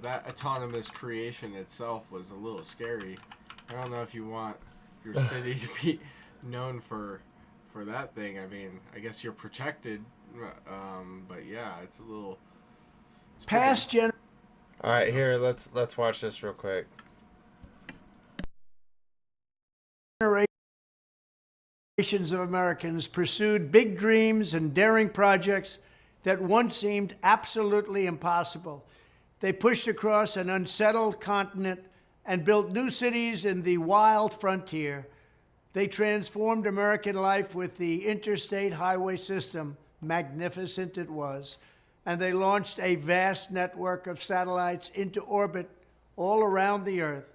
that autonomous creation itself was a little scary. I don't know if you want your city to be known for that thing. I mean, I guess you're protected, but yeah, it's a little... All right, here, let's watch this real quick. Generations of Americans pursued big dreams and daring projects that once seemed absolutely impossible. They pushed across an unsettled continent and built new cities in the wild frontier. They transformed American life with the interstate highway system. Magnificent it was. And they launched a vast network of satellites into orbit all around the Earth.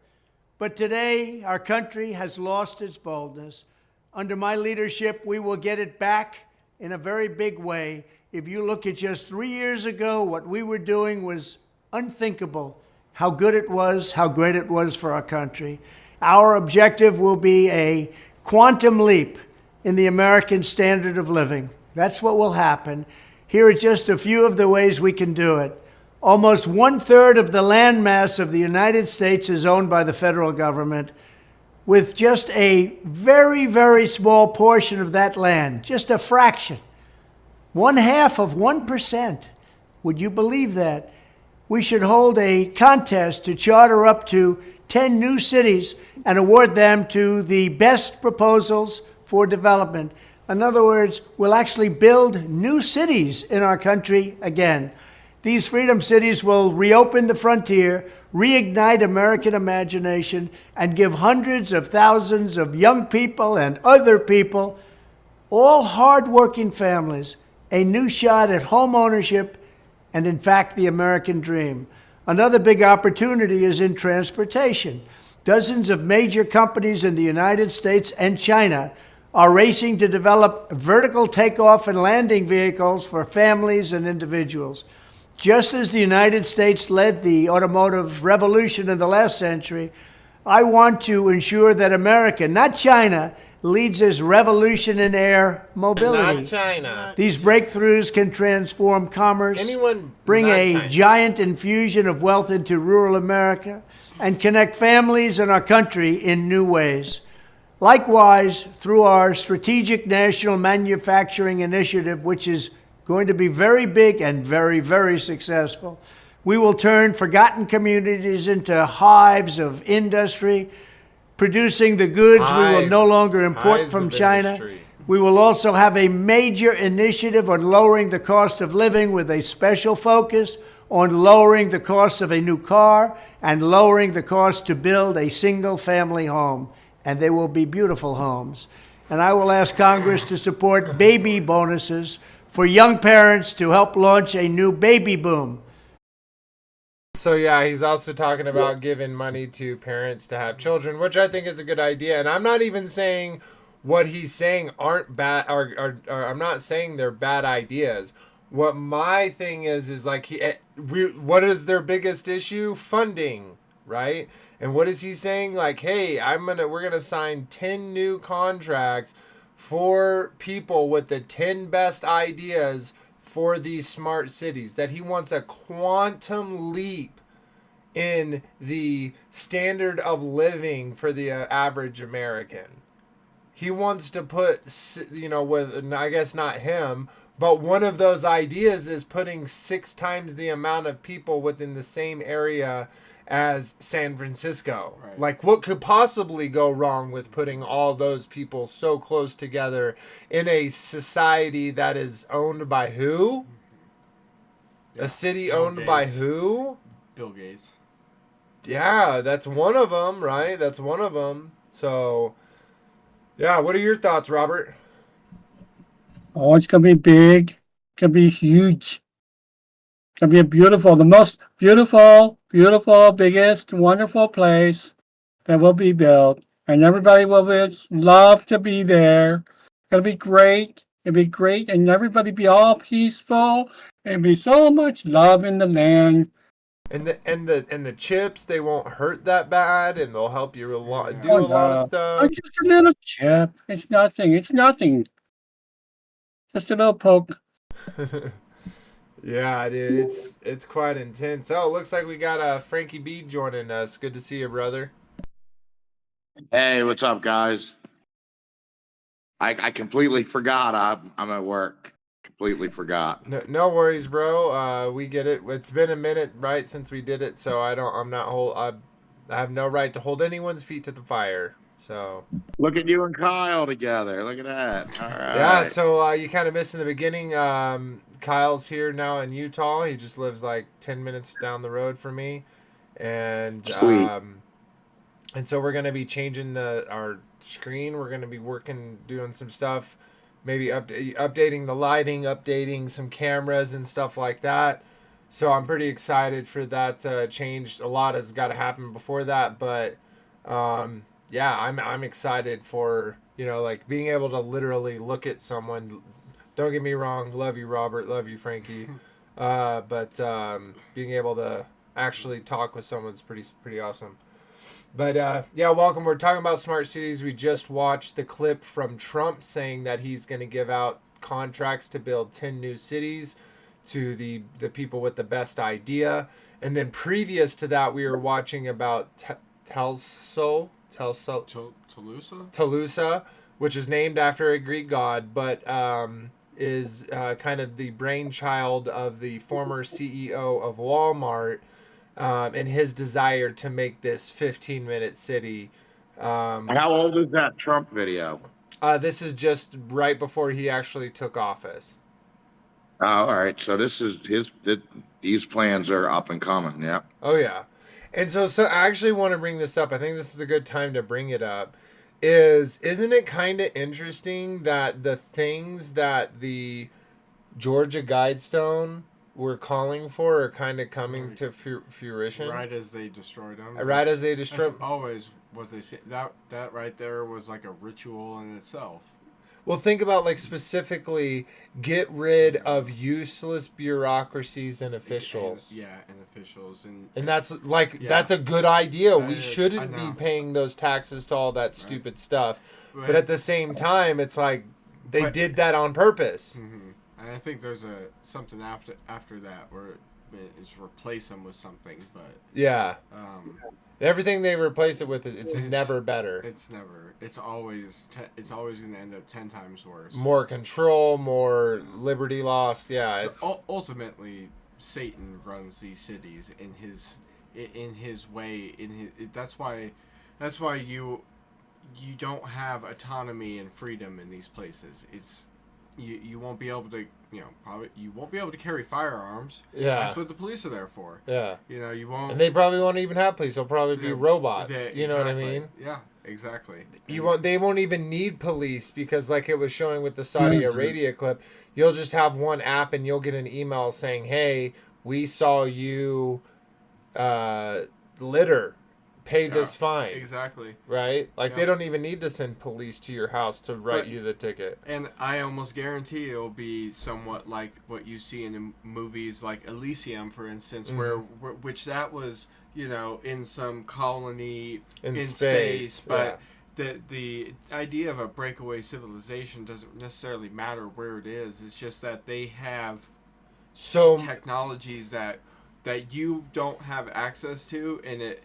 But today, our country has lost its boldness. Under my leadership, we will get it back in a very big way. If you look at just 3 years ago, what we were doing was unthinkable. How good it was, how great it was for our country. Our objective will be a quantum leap in the American standard of living. That's what will happen. Here are just a few of the ways we can do it. Almost 1/3 of the landmass of the United States is owned by the federal government, with just a very, very small portion of that land, just a fraction, 1/2 of 1%. Would you believe that? We should hold a contest to charter up to 10 new cities and award them to the best proposals for development. In other words, we'll actually build new cities in our country again. These freedom cities will reopen the frontier, reignite American imagination, and give hundreds of thousands of young people and other people, all hardworking families, a new shot at home ownership and, in fact, the American dream. Another big opportunity is in transportation. Dozens of major companies in the United States and China are racing to develop vertical takeoff and landing vehicles for families and individuals. Just as the United States led the automotive revolution in the last century, I want to ensure that America, not China, leads this revolution in air mobility. Not China. These breakthroughs can transform commerce, bring a giant infusion of wealth into rural America, and connect families and our country in new ways. Likewise, through our Strategic National Manufacturing Initiative, which is going to be very big and very, very successful, we will turn forgotten communities into hives of industry, producing the goods we will no longer import from China. We will also have a major initiative on lowering the cost of living with a special focus on lowering the cost of a new car and lowering the cost to build a single-family home. And they will be beautiful homes. And I will ask Congress to support baby bonuses for young parents to help launch a new baby boom. So yeah, he's also talking about giving money to parents to have children, which I think is a good idea. And I'm not even saying what he's saying aren't bad, or I'm not saying they're bad ideas. What my thing is like what is their biggest issue? Funding, right? And what is he saying? Like, hey, we're gonna sign 10 new contracts for people with the 10 best ideas for these smart cities. That he wants a quantum leap in the standard of living for the average American. He wants to put, with, I guess not him, but one of those ideas is putting 6 times the amount of people within the same area as San Francisco. Right. Like, what could possibly go wrong with putting all those people so close together in a society that is owned by who? Yeah. A city Bill owned Gates. By who? Bill Gates. Yeah, that's one of them, right? That's one of them. So, yeah, what are your thoughts, Robert? Oh, it's going to be big. It's going to be huge. It's going to be the most beautiful, biggest, wonderful place that will be built. And everybody will love to be there. It'll be great. It'll be great. And everybody be all peaceful. And be so much love in the land. And the chips, they won't hurt that bad, and they'll help you do a lot of stuff. It's just a little chip. It's nothing. Just a little poke. Yeah, dude, it's quite intense. Oh, it looks like we got Frankie B joining us. Good to see you, brother. Hey, what's up, guys? I completely forgot I'm at work. Completely forgot. No worries, bro. We get it. It's been a minute, right, since we did it, so I have no right to hold anyone's feet to the fire. So Look at you and Kyle together. Look at that. All right. yeah, so you kind of missed in the beginning. Kyle's here now in Utah. He just lives like 10 minutes down the road from me, and Sweet. and so we're gonna be changing our screen. We're gonna be doing some stuff, maybe updating the lighting, updating some cameras and stuff like that. So I'm pretty excited for that change. A lot has got to happen before that, but yeah, I'm excited for, like being able to literally look at someone. Don't get me wrong, love you, Robert, love you, Frankie, but being able to actually talk with someone's pretty awesome. But yeah, welcome. We're talking about smart cities. We just watched the clip from Trump saying that he's going to give out contracts to build 10 new cities to the people with the best idea. And then previous to that, we were watching about Telsa, which is named after a Greek god, but is kind of the brainchild of the former CEO of Walmart, and his desire to make this 15-minute city. How old is that Trump video? This is just right before he actually took office. Oh, all right. So this is these plans are up and coming. Yeah. Oh yeah. And so I actually want to bring this up. I think this is a good time to bring it up. Isn't it kind of interesting that the things that the Georgia Guidestone were calling for are kind of coming to fruition? Right as they destroyed them. Right as they destroyed. That's always what they say. That right there was like a ritual in itself. Well, think about like specifically get rid of useless bureaucracies and officials. And officials and that's like that's a good idea. We shouldn't be paying those taxes to all that stupid stuff. Right. But at the same time, it's like they did that on purpose. Mm-hmm. And I think there's something after that where it's replace them with something, but yeah. Everything they replace it with, it's never better. It's always going to end up 10 times worse. More control, more liberty lost. Yeah, so ultimately Satan runs these cities in his way. That's why you don't have autonomy and freedom in these places. It's you won't be able to you won't be able to carry firearms. Yeah, that's what the police are there for. Yeah, you won't. And they probably won't even have police. They'll probably be robots. You know what I mean? Yeah, exactly. They won't even need police because, like it was showing with the Saudi Arabia clip, you'll just have one app and you'll get an email saying, "Hey, we saw you litter. Pay this fine." Exactly. Right? Like they don't even need to send police to your house to write you the ticket. And I almost guarantee it'll be somewhat like what you see in movies like Elysium, for instance, which that was, in some colony in space, but the idea of a breakaway civilization doesn't necessarily matter where it is. It's just that they have technologies that you don't have access to, and it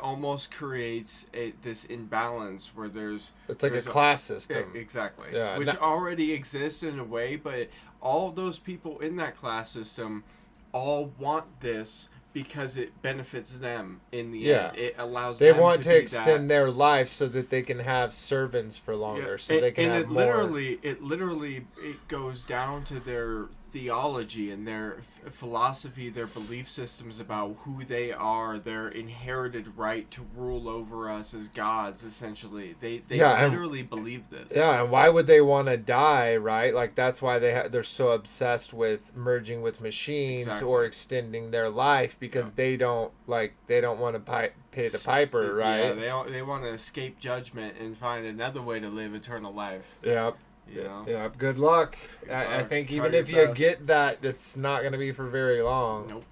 almost creates this imbalance where it's like a class system. Exactly. Yeah, which already exists in a way, but all those people in that class system all want this because it benefits them in the end. It allows them to They want to extend their life so that they can have servants for longer, so they can have more. It literally goes down to their theology and their philosophy, their belief systems about who they are, their inherited right to rule over us as gods. Essentially, they literally believe this. Yeah, and why would they want to die? Right, like that's why they're so obsessed with merging with machines or extending their life because they don't want to pay the piper, right? Yeah, they want to escape judgment and find another way to live eternal life. Yep. Yeah. Good luck. I think even if you get that, it's not going to be for very long.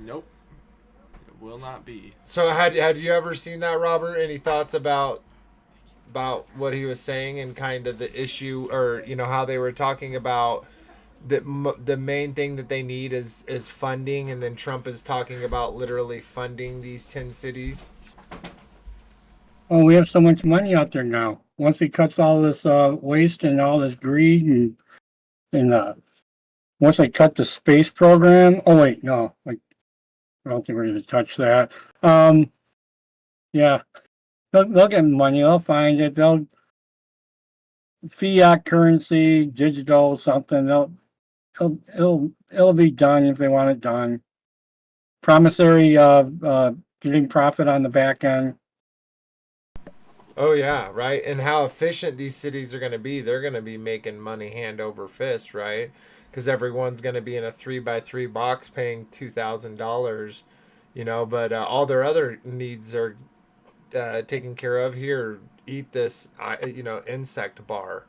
Nope. It will not be. So had you ever seen that, Robert? Any thoughts about what he was saying and kind of the issue, or how they were talking about the main thing that they need is funding, and then Trump is talking about literally funding these 10 cities? Oh, we have so much money out there now. Once he cuts all this waste and all this greed, and once they cut the space program. Oh wait, no, I don't think we're going to touch that. Yeah, they'll get money. They'll find it. They'll fiat currency, digital, something. It'll be done if they want it done. Promissory of getting profit on the back end. Oh yeah, right. And how efficient these cities are going to be. They're going to be making money hand over fist, right? Because everyone's going to be in a 3x3 box paying $2,000, But all their other needs are taken care of. Here, eat this, insect bar,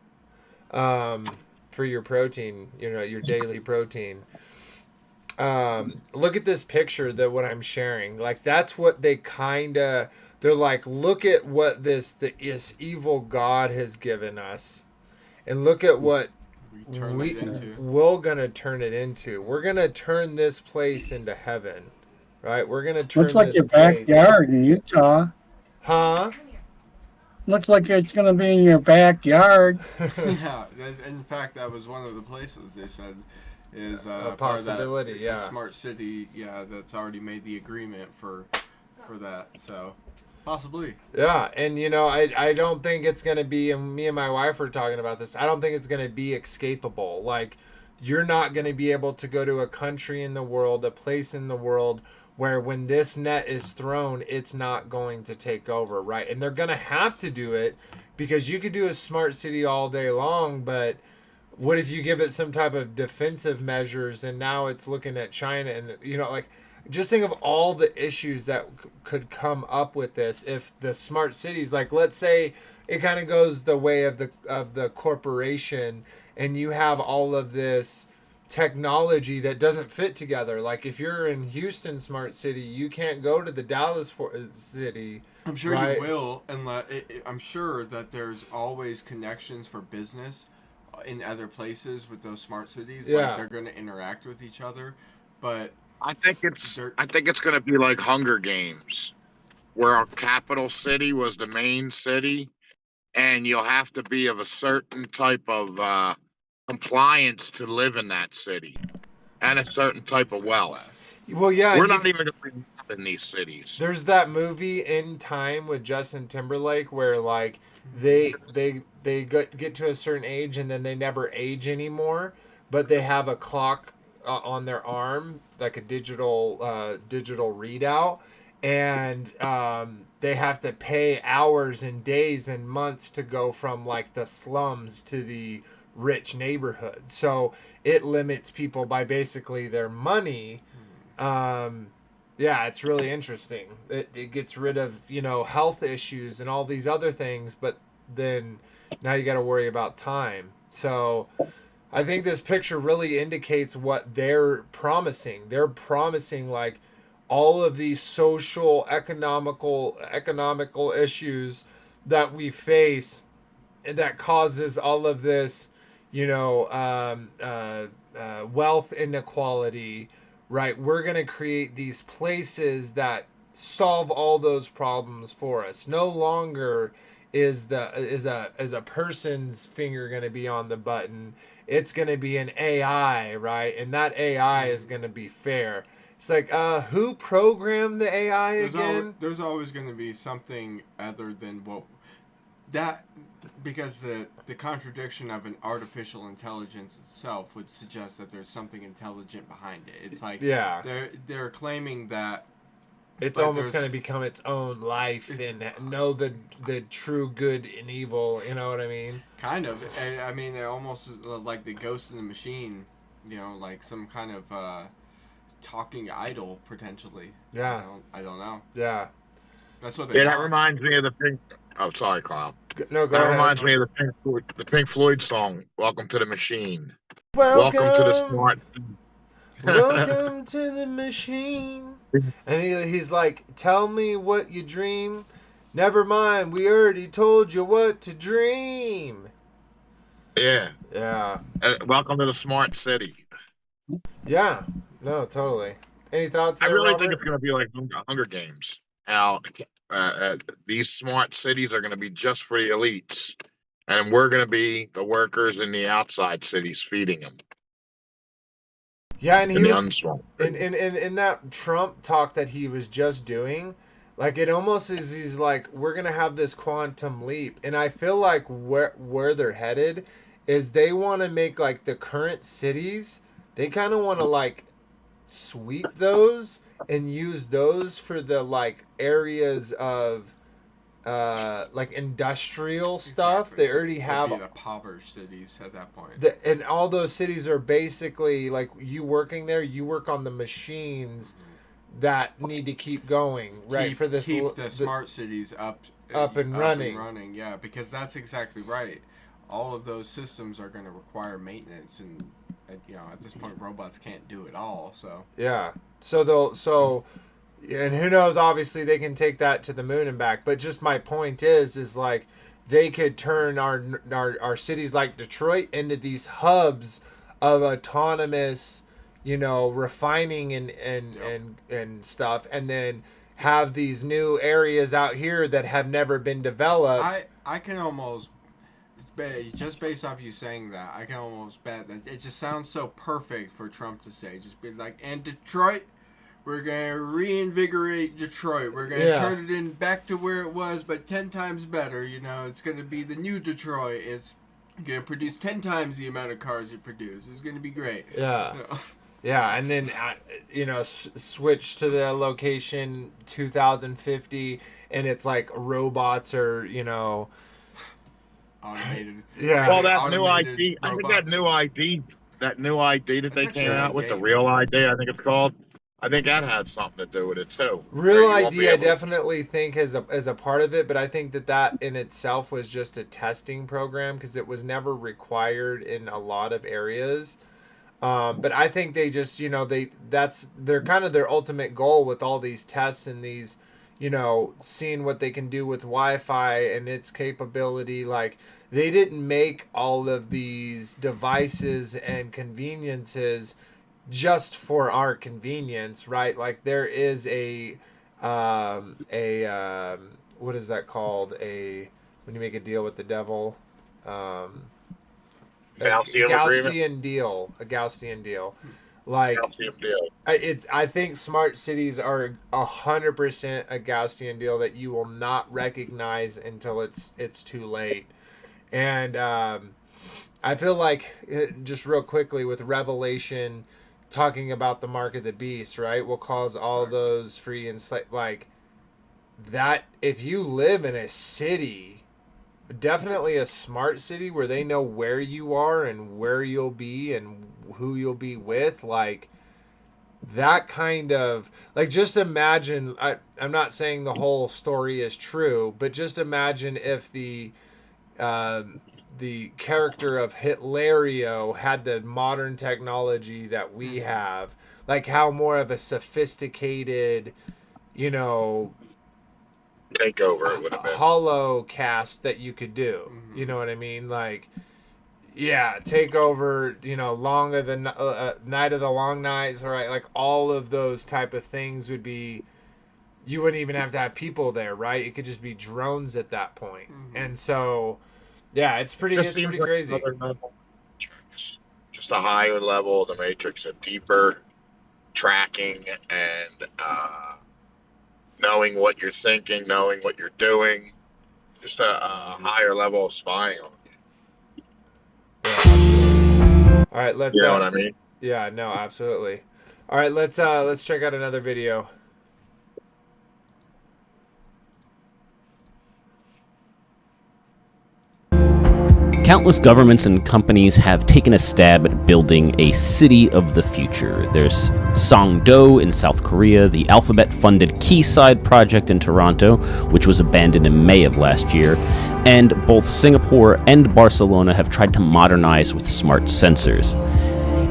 for your protein. Your daily protein. Look at this picture that what I'm sharing. Like that's what they're like, look at what this evil God has given us, and look at what we're gonna turn it into. We're gonna turn this place into heaven, right? We're gonna turn Looks like this your place. backyard in Utah. Huh? Looks like it's gonna be in your backyard. Yeah, in fact, that was one of the places they said is a part of that, possibility. Yeah, smart city. Yeah, that's already made the agreement for that. So possibly. Yeah, and I don't think it's gonna be. And me and my wife were talking about this. I don't think it's gonna be escapable. Like, you're not gonna be able to go to a country in the world, a place in the world where when this net is thrown, it's not going to take over, right? And they're gonna have to do it because you could do a smart city all day long, but what if you give it some type of defensive measures and now it's looking at China and like, just think of all the issues that could come up with this if the smart cities, like, let's say it kind of goes the way of the corporation and you have all of this technology that doesn't fit together. Like if you're in Houston smart city, you can't go to the Dallas city. I'm sure right? you will, and I'm sure that there's always connections for business in other places with those smart cities. Yeah. Like they're going to interact with each other, but I think it's going to be like Hunger Games, where our capital city was the main city, and you'll have to be of a certain type of compliance to live in that city, and a certain type of wealth. Well, yeah, we're not even going to be in these cities. There's that movie In Time with Justin Timberlake where like they get to a certain age and then they never age anymore, but they have a clock on their arm, like a digital readout, and they have to pay hours and days and months to go from like the slums to the rich neighborhood. So it limits people by basically their money. Yeah, it's really interesting. It gets rid of, health issues and all these other things, but then now you got to worry about time. So I think this picture really indicates what they're promising. They're promising like all of these social, economical issues that we face that causes all of this, wealth inequality, right? We're going to create these places that solve all those problems for us. No longer is a person's finger going to be on the button. It's going to be an AI, right? And that AI is going to be fair. It's like, who programmed the AI again? There's always going to be something other than because the contradiction of an artificial intelligence itself would suggest that there's something intelligent behind it. It's like they're claiming that it's almost going to become its own life and know the true good and evil. You know what I mean? Kind of. I mean, they're almost like the ghost in the machine. Like some kind of talking idol potentially. Yeah. I don't know. Yeah. That's what they. Yeah, that reminds me of the Pink. Oh, sorry, Kyle. No, go that ahead. Reminds me of the Pink Floyd song "Welcome to the Machine." Welcome to the smart. Welcome to the machine. And he's like, tell me what you dream. Never mind, we already told you what to dream. Yeah. Yeah. Welcome to the smart city. Yeah. No, totally. Any thoughts? I really Robert? think it's going to be like Hunger Games. How these smart cities are going to be just for the elites, and we're going to be the workers in the outside cities feeding them. Yeah, and he was unsmart. in that Trump talk that he was just doing, Like it almost is. He's like, we're gonna have this quantum leap, and I feel like where they're headed is they want to make like the current cities. They kind of want to like sweep those and use those for the like areas of like industrial stuff. They already have the impoverished cities at that point. And all those cities are basically like you working there. You work on the machines that need to keep going, right? For this, keep the smart cities up and running. Yeah, because that's exactly right. All of those systems are going to require maintenance, and at this point, robots can't do it all. So yeah, and who knows? Obviously, they can take that to the moon and back. But just my point is like they could turn our cities like Detroit into these hubs of autonomous, refining and stuff, and then have these new areas out here that have never been developed. I can almost, just based off you saying that, I can almost bet that it just sounds so perfect for Trump to say. Just be like, and Detroit, we're going to reinvigorate Detroit. We're going to turn it in back to where it was, but 10 times better. It's going to be the new Detroit. It's going to produce 10 times the amount of cars it produces. It's going to be great. Yeah. Yeah, and then, switch to the location 2050, and it's like robots are, automated. Yeah. Well, that new ID, robots. I think that new ID that they came out with, the Real ID, I think it's called, I think that had something to do with it, too. Real ID, I definitely think is a part of it, but I think that in itself was just a testing program because it was never required in a lot of areas. But I think they just, they're kind of their ultimate goal with all these tests and these, seeing what they can do with Wi-Fi and its capability. Like, they didn't make all of these devices and conveniences just for our convenience, right? Like, there is what is that called? When you make a deal with the devil, a Gaussian deal. Like, I think smart cities are 100% a Gaussian deal that you will not recognize until it's too late. And I feel like, just real quickly with Revelation talking about the mark of the beast, right, will cause all those free and like that. If you live in a city, definitely a smart city where they know where you are and where you'll be and who you'll be with, like that kind of, like, just imagine, I'm not saying the whole story is true, but just imagine if the character of Hitlerio had the modern technology that we have, like how more of a sophisticated, takeover it would have been. Hollow cast that you could do. You know what I mean? Like, yeah, take over, Night of the Long Nights, right? Like all of those type of things would be, you wouldn't even have to have people there, right? It could just be drones at that point. And so, yeah, it's pretty crazy. Just a higher level of the Matrix, a deeper tracking and knowing what you're thinking, knowing what you're doing, just a higher level of spying on you. All right, let's. You know what I mean? Yeah, no, absolutely. All right, let's check out another video. Countless governments and companies have taken a stab at building a city of the future. There's Songdo in South Korea, the Alphabet-funded Quayside project in Toronto, which was abandoned in May of last year, and both Singapore and Barcelona have tried to modernize with smart sensors.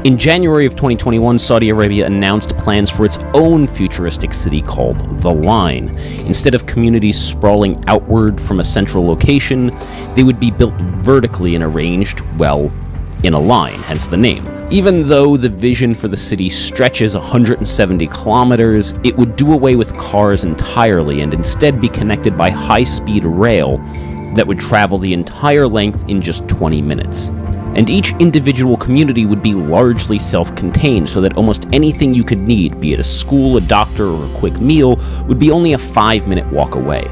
In January of 2021, Saudi Arabia announced plans for its own futuristic city called The Line. Instead of communities sprawling outward from a central location, they would be built vertically and arranged, well, in a line, hence the name. Even though the vision for the city stretches 170 kilometers, it would do away with cars entirely and instead be connected by high-speed rail that would travel the entire length in just 20 minutes. And each individual community would be largely self-contained, so that almost anything you could need, be it a school, a doctor, or a quick meal, would be only a 5-minute walk away.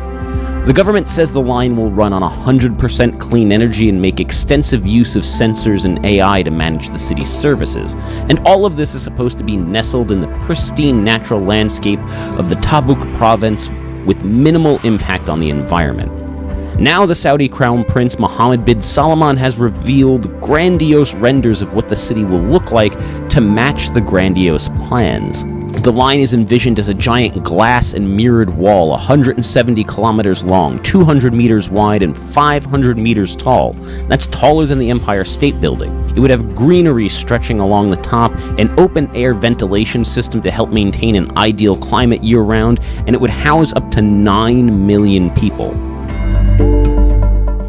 The government says the line will run on 100% clean energy and make extensive use of sensors and AI to manage the city's services. And all of this is supposed to be nestled in the pristine natural landscape of the Tabuk province with minimal impact on the environment. Now the Saudi Crown Prince Mohammed bin Salman has revealed grandiose renders of what the city will look like to match the grandiose plans. The line is envisioned as a giant glass and mirrored wall, 170 kilometers long, 200 meters wide, and 500 meters tall. That's taller than the Empire State Building. It would have greenery stretching along the top, an open-air ventilation system to help maintain an ideal climate year-round, and it would house up to 9 million people.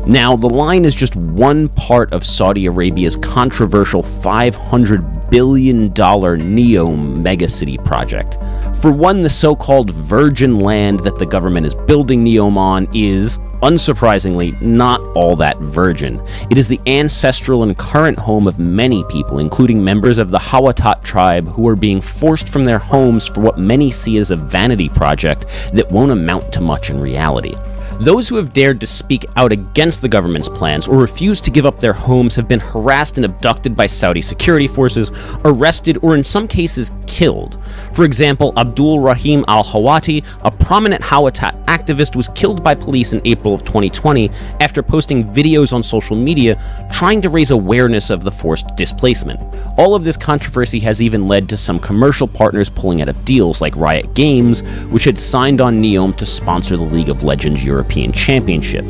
Now, the line is just one part of Saudi Arabia's controversial $500 billion NEOM megacity project. For one, the so-called virgin land that the government is building NEOM on is, unsurprisingly, not all that virgin. It is the ancestral and current home of many people, including members of the Hawatat tribe, who are being forced from their homes for what many see as a vanity project that won't amount to much in reality. Those who have dared to speak out against the government's plans or refuse to give up their homes have been harassed and abducted by Saudi security forces, arrested, or in some cases killed. For example, Abdul Rahim al-Hawati, a prominent Hawatat activist, was killed by police in April of 2020 after posting videos on social media trying to raise awareness of the forced displacement. All of this controversy has even led to some commercial partners pulling out of deals like Riot Games, which had signed on NEOM to sponsor the League of Legends European Championship.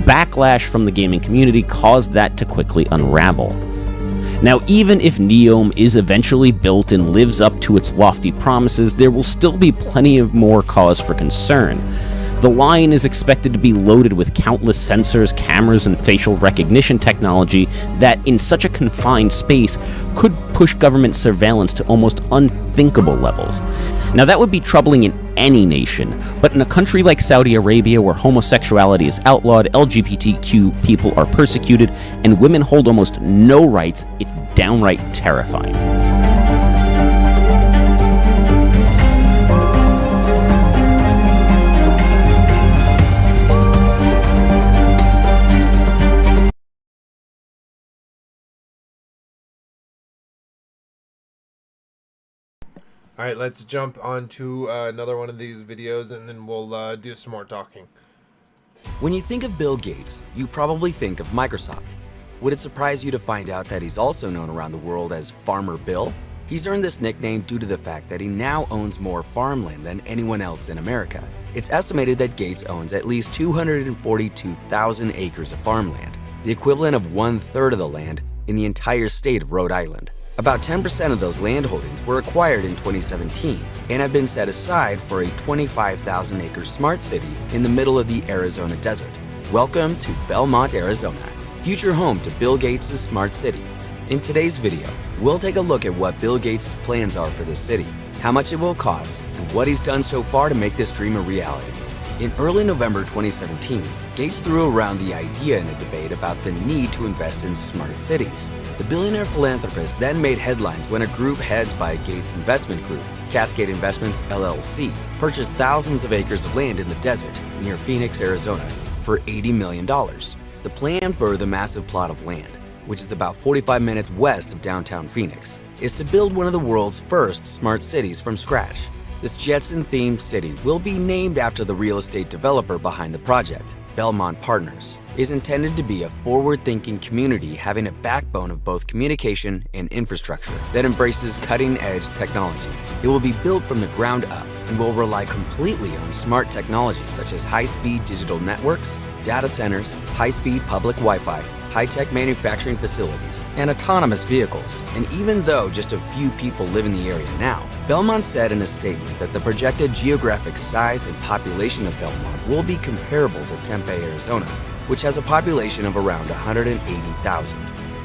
Backlash from the gaming community caused that to quickly unravel. Now, even if NEOM is eventually built and lives up to its lofty promises, there will still be plenty of more cause for concern. The line is expected to be loaded with countless sensors, cameras, and facial recognition technology that, in such a confined space, could push government surveillance to almost unthinkable levels. Now, that would be troubling in any nation, but in a country like Saudi Arabia, where homosexuality is outlawed, LGBTQ people are persecuted, and women hold almost no rights, it's downright terrifying. All right, let's jump on to another one of these videos, and then we'll do some more talking. When you think of Bill Gates, you probably think of Microsoft. Would it surprise you to find out that he's also known around the world as Farmer Bill? He's earned this nickname due to the fact that he now owns more farmland than anyone else in America. It's estimated that Gates owns at least 242,000 acres of farmland, the equivalent of 1/3 of the land in the entire state of Rhode Island. About 10% of those land holdings were acquired in 2017 and have been set aside for a 25,000-acre smart city in the middle of the Arizona desert. Welcome to Belmont, Arizona, future home to Bill Gates' smart city. In today's video, we'll take a look at what Bill Gates' plans are for this city, how much it will cost, and what he's done so far to make this dream a reality. In early November 2017, Gates threw around the idea in a debate about the need to invest in smart cities. The billionaire philanthropist then made headlines when a group headed by Gates' investment group, Cascade Investments LLC, purchased thousands of acres of land in the desert near Phoenix, Arizona, for $80 million. The plan for the massive plot of land, which is about 45 minutes west of downtown Phoenix, is to build one of the world's first smart cities from scratch. This Jetson-themed city will be named after the real estate developer behind the project, Belmont Partners. It is intended to be a forward-thinking community having a backbone of both communication and infrastructure that embraces cutting-edge technology. It will be built from the ground up and will rely completely on smart technologies such as high-speed digital networks, data centers, high-speed public Wi-Fi, high-tech manufacturing facilities, and autonomous vehicles. And even though just a few people live in the area now, Belmont said in a statement that the projected geographic size and population of Belmont will be comparable to Tempe, Arizona, which has a population of around 180,000.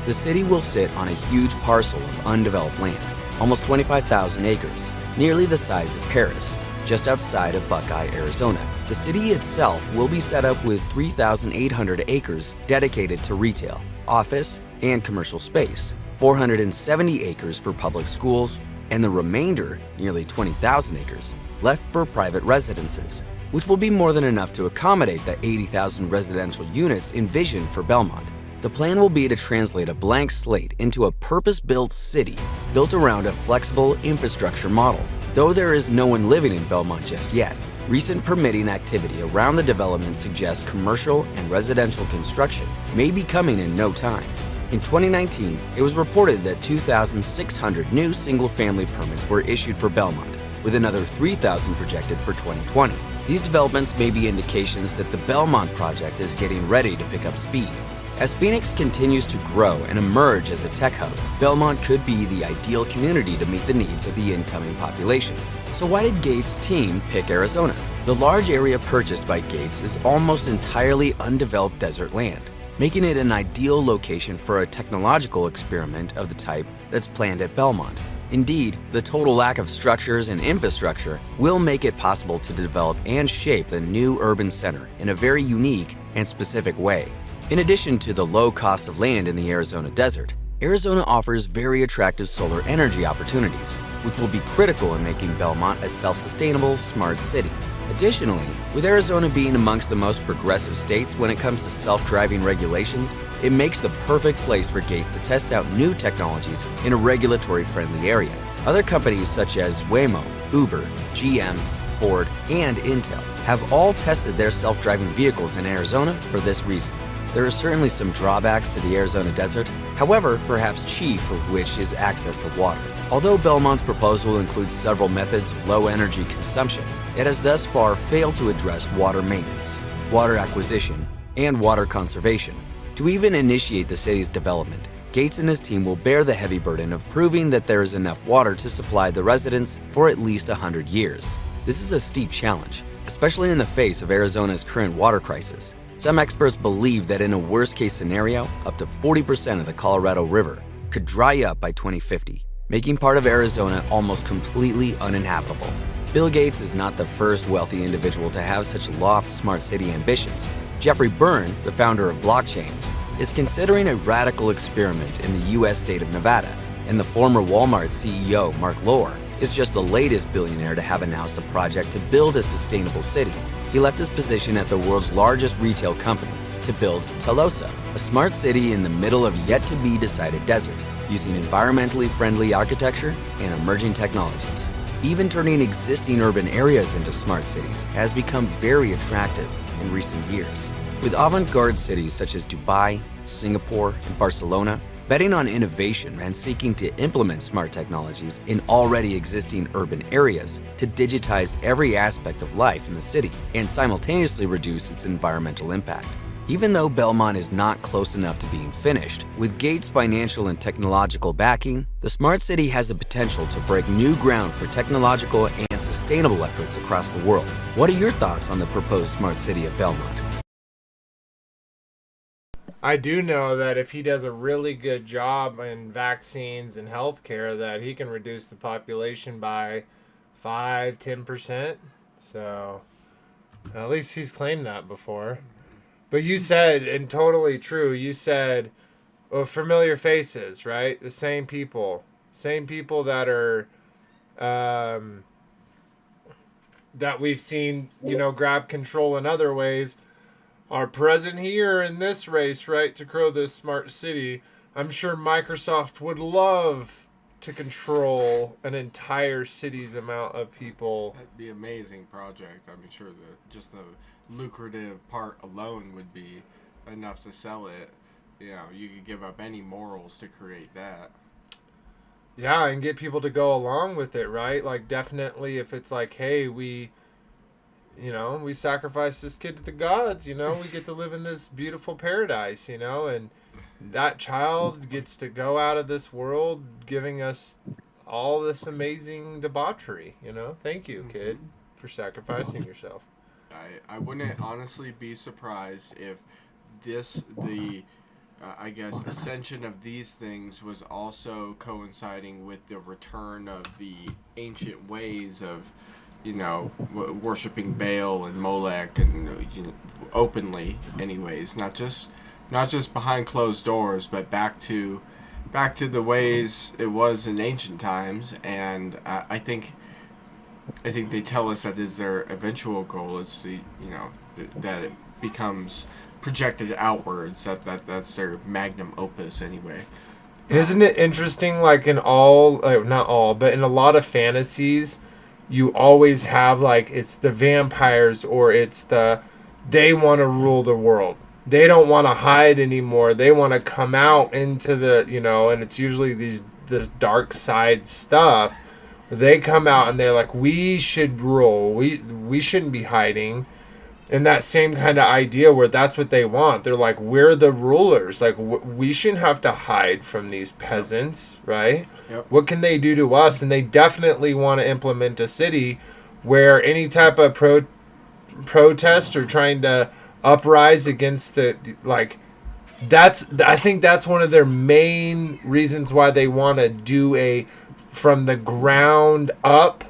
The city will sit on a huge parcel of undeveloped land, almost 25,000 acres, nearly the size of Paris, just outside of Buckeye, Arizona. The city itself will be set up with 3,800 acres dedicated to retail, office, and commercial space, 470 acres for public schools, and the remainder, nearly 20,000 acres, left for private residences, which will be more than enough to accommodate the 80,000 residential units envisioned for Belmont. The plan will be to translate a blank slate into a purpose-built city built around a flexible infrastructure model. Though there is no one living in Belmont just yet, recent permitting activity around the development suggests commercial and residential construction may be coming in no time. In 2019, it was reported that 2,600 new single-family permits were issued for Belmont, with another 3,000 projected for 2020. These developments may be indications that the Belmont project is getting ready to pick up speed. As Phoenix continues to grow and emerge as a tech hub, Belmont could be the ideal community to meet the needs of the incoming population. So why did Gates' team pick Arizona? The large area purchased by Gates is almost entirely undeveloped desert land, making it an ideal location for a technological experiment of the type that's planned at Belmont. Indeed, the total lack of structures and infrastructure will make it possible to develop and shape the new urban center in a very unique and specific way. In addition to the low cost of land in the Arizona desert, Arizona offers very attractive solar energy opportunities, which will be critical in making Belmont a self-sustainable, smart city. Additionally, with Arizona being amongst the most progressive states when it comes to self-driving regulations, it makes the perfect place for Gates to test out new technologies in a regulatory-friendly area. Other companies such as Waymo, Uber, GM, Ford, and Intel have all tested their self-driving vehicles in Arizona for this reason. There are certainly some drawbacks to the Arizona desert, however, perhaps chief of which is access to water. Although Belmont's proposal includes several methods of low energy consumption, it has thus far failed to address water maintenance, water acquisition, and water conservation. To even initiate the city's development, Gates and his team will bear the heavy burden of proving that there is enough water to supply the residents for at least 100 years. This is a steep challenge, especially in the face of Arizona's current water crisis. Some experts believe that in a worst-case scenario, up to 40% of the Colorado River could dry up by 2050, making part of Arizona almost completely uninhabitable. Bill Gates is not the first wealthy individual to have such lofty smart city ambitions. Jeffrey Byrne, the founder of Blockchains, is considering a radical experiment in the U.S. state of Nevada, and the former Walmart CEO, Mark Lohr, is just the latest billionaire to have announced a project to build a sustainable city. He left his position at the world's largest retail company to build Telosa, a smart city in the middle of yet-to-be-decided desert, using environmentally friendly architecture and emerging technologies. Even turning existing urban areas into smart cities has become very attractive in recent years. With avant-garde cities such as Dubai, Singapore, and Barcelona betting on innovation and seeking to implement smart technologies in already existing urban areas to digitize every aspect of life in the city and simultaneously reduce its environmental impact. Even though Belmont is not close enough to being finished, with Gates' financial and technological backing, the smart city has the potential to break new ground for technological and sustainable efforts across the world. What are your thoughts on the proposed smart city of Belmont? I do know that if he does a really good job in vaccines and healthcare, that he can reduce the population by 5-10%. So at least he's claimed that before. But you said, and totally true, you said, well, familiar faces, right? The same people that are, that we've seen, grab control in other ways, are present here in this race, right, to grow this smart city. I'm sure Microsoft would love to control an entire city's amount of people. That'd be an amazing project. I'm sure that just the lucrative part alone would be enough to sell it. You could give up any morals to create that. Yeah, and get people to go along with it, right? Like, definitely if it's like, hey, we sacrifice this kid to the gods, we get to live in this beautiful paradise, and that child gets to go out of this world giving us all this amazing debauchery, Thank you, kid, for sacrificing yourself. I wouldn't honestly be surprised if the ascension of these things was also coinciding with the return of the ancient ways of worshiping Baal and Molech and openly anyways, not just not just behind closed doors, but back to the ways it was in ancient times. And I think they tell us that is their eventual goal. It's that it becomes projected outwards. That's their magnum opus anyway. Isn't it interesting? Like in all, not all, but in a lot of fantasies, you always have like it's the vampires or it's they want to rule the world. They don't want to hide anymore. They want to come out into the, and it's usually this dark side stuff. They come out and they're like, we should rule. We shouldn't be hiding. And that same kind of idea where that's what they want. They're like, we're the rulers. Like, we shouldn't have to hide from these peasants, right? Yep. What can they do to us? And they definitely want to implement a city where any type of protest or trying to uprise against I think that's one of their main reasons why they want to do from the ground up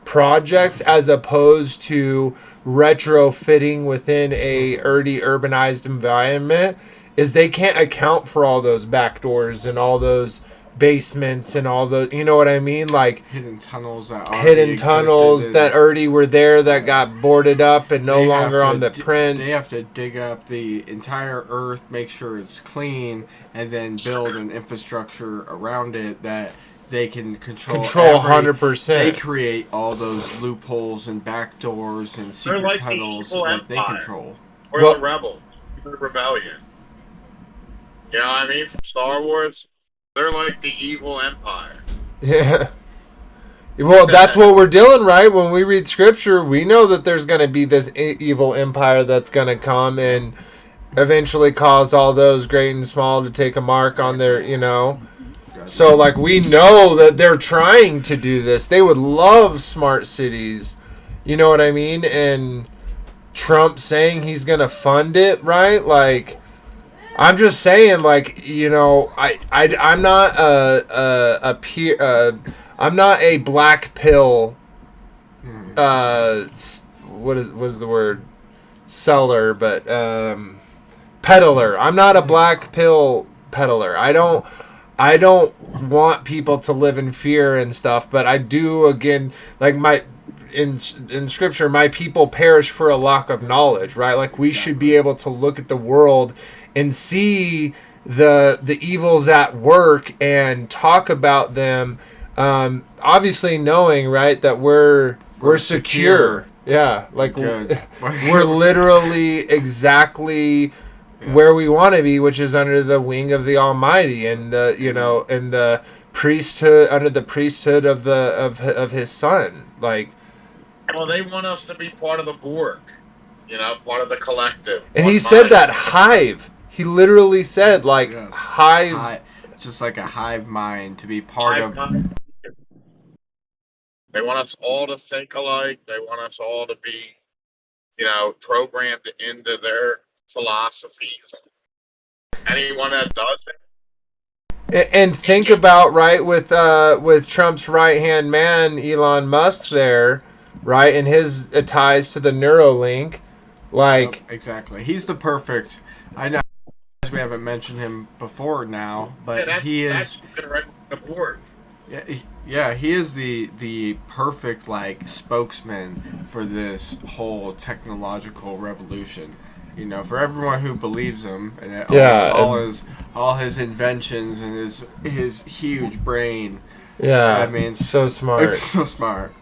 projects as opposed to retrofitting within a already urbanized environment, is they can't account for all those back doors and all those basements and all the, you know what I mean? Like hidden tunnels that already were there that got boarded up and no longer on the print. They have to dig up the entire earth, make sure it's clean, and then build an infrastructure around it that they can control 100%. They create all those loopholes and back doors and secret tunnels that they control. Or the rebels, the rebellion. You know what I mean? From Star Wars, they're like the evil empire. Yeah. Well, that's what we're doing, right? When we read scripture, we know that there's going to be this evil empire that's going to come and eventually cause all those great and small to take a mark on their, So, like, we know that they're trying to do this. They would love smart cities. You know what I mean? And Trump saying he's going to fund it, right? Like, I'm just saying, like, I'm not I'm not a black pill, what is the word? Seller, but, peddler. I'm not a black pill peddler. I don't want people to live in fear and stuff, but I do, again, like in scripture, my people perish for a lack of knowledge, right? Like we should be able to look at the world and see the evils at work and talk about them, obviously knowing, right, that we're secure. Yeah, like we're literally exactly where we want to be, which is under the wing of the Almighty, and in the priesthood, under the priesthood of His Son. Like, well, they want us to be part of the Borg, part of the collective. And he said that hive. He literally said hive, just like a hive mind to be part of. They want us all to think alike. They want us all to be, programmed into their philosophies. Anyone that doesn't. And think about, right, with Trump's right hand man, Elon Musk, there, right, and his ties to the Neuralink, like exactly, he's the perfect. I know we haven't mentioned him before now, but he is. Yeah, he is the perfect spokesman for this whole technological revolution. For everyone who believes him, and all his inventions and his huge brain. Yeah, I mean, so smart. So smart.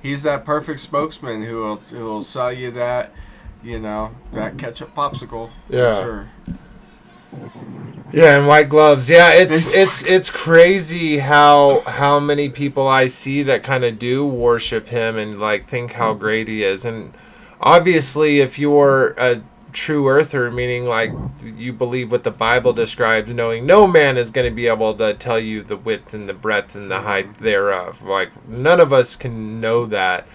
He's that perfect spokesman who will sell you that, that ketchup popsicle. Yeah. For sure. Yeah, and white gloves. Yeah, it's crazy how many people I see that kind of do worship him and think how great he is. And obviously, if you're a true earther, meaning you believe what the Bible describes, knowing no man is going to be able to tell you the width and the breadth and the height thereof. None of us can know that.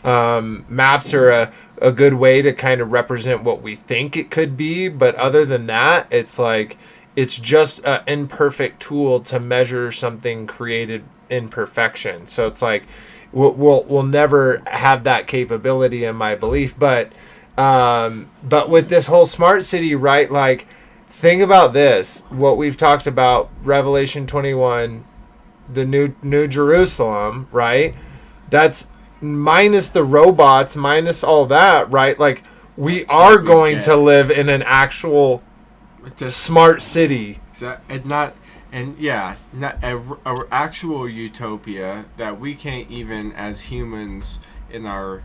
Maps are a good way to kind of represent what we think it could be, but other than that, it's just an imperfect tool to measure something created in perfection. So it's we'll never have that capability in my belief, but But with this whole smart city, right? Like, think about this. What we've talked about, Revelation 21, the New Jerusalem, right? That's minus the robots, minus all that, right? Like, we are going to live in an actual smart city. Not a actual utopia that we can't even, as humans, in our,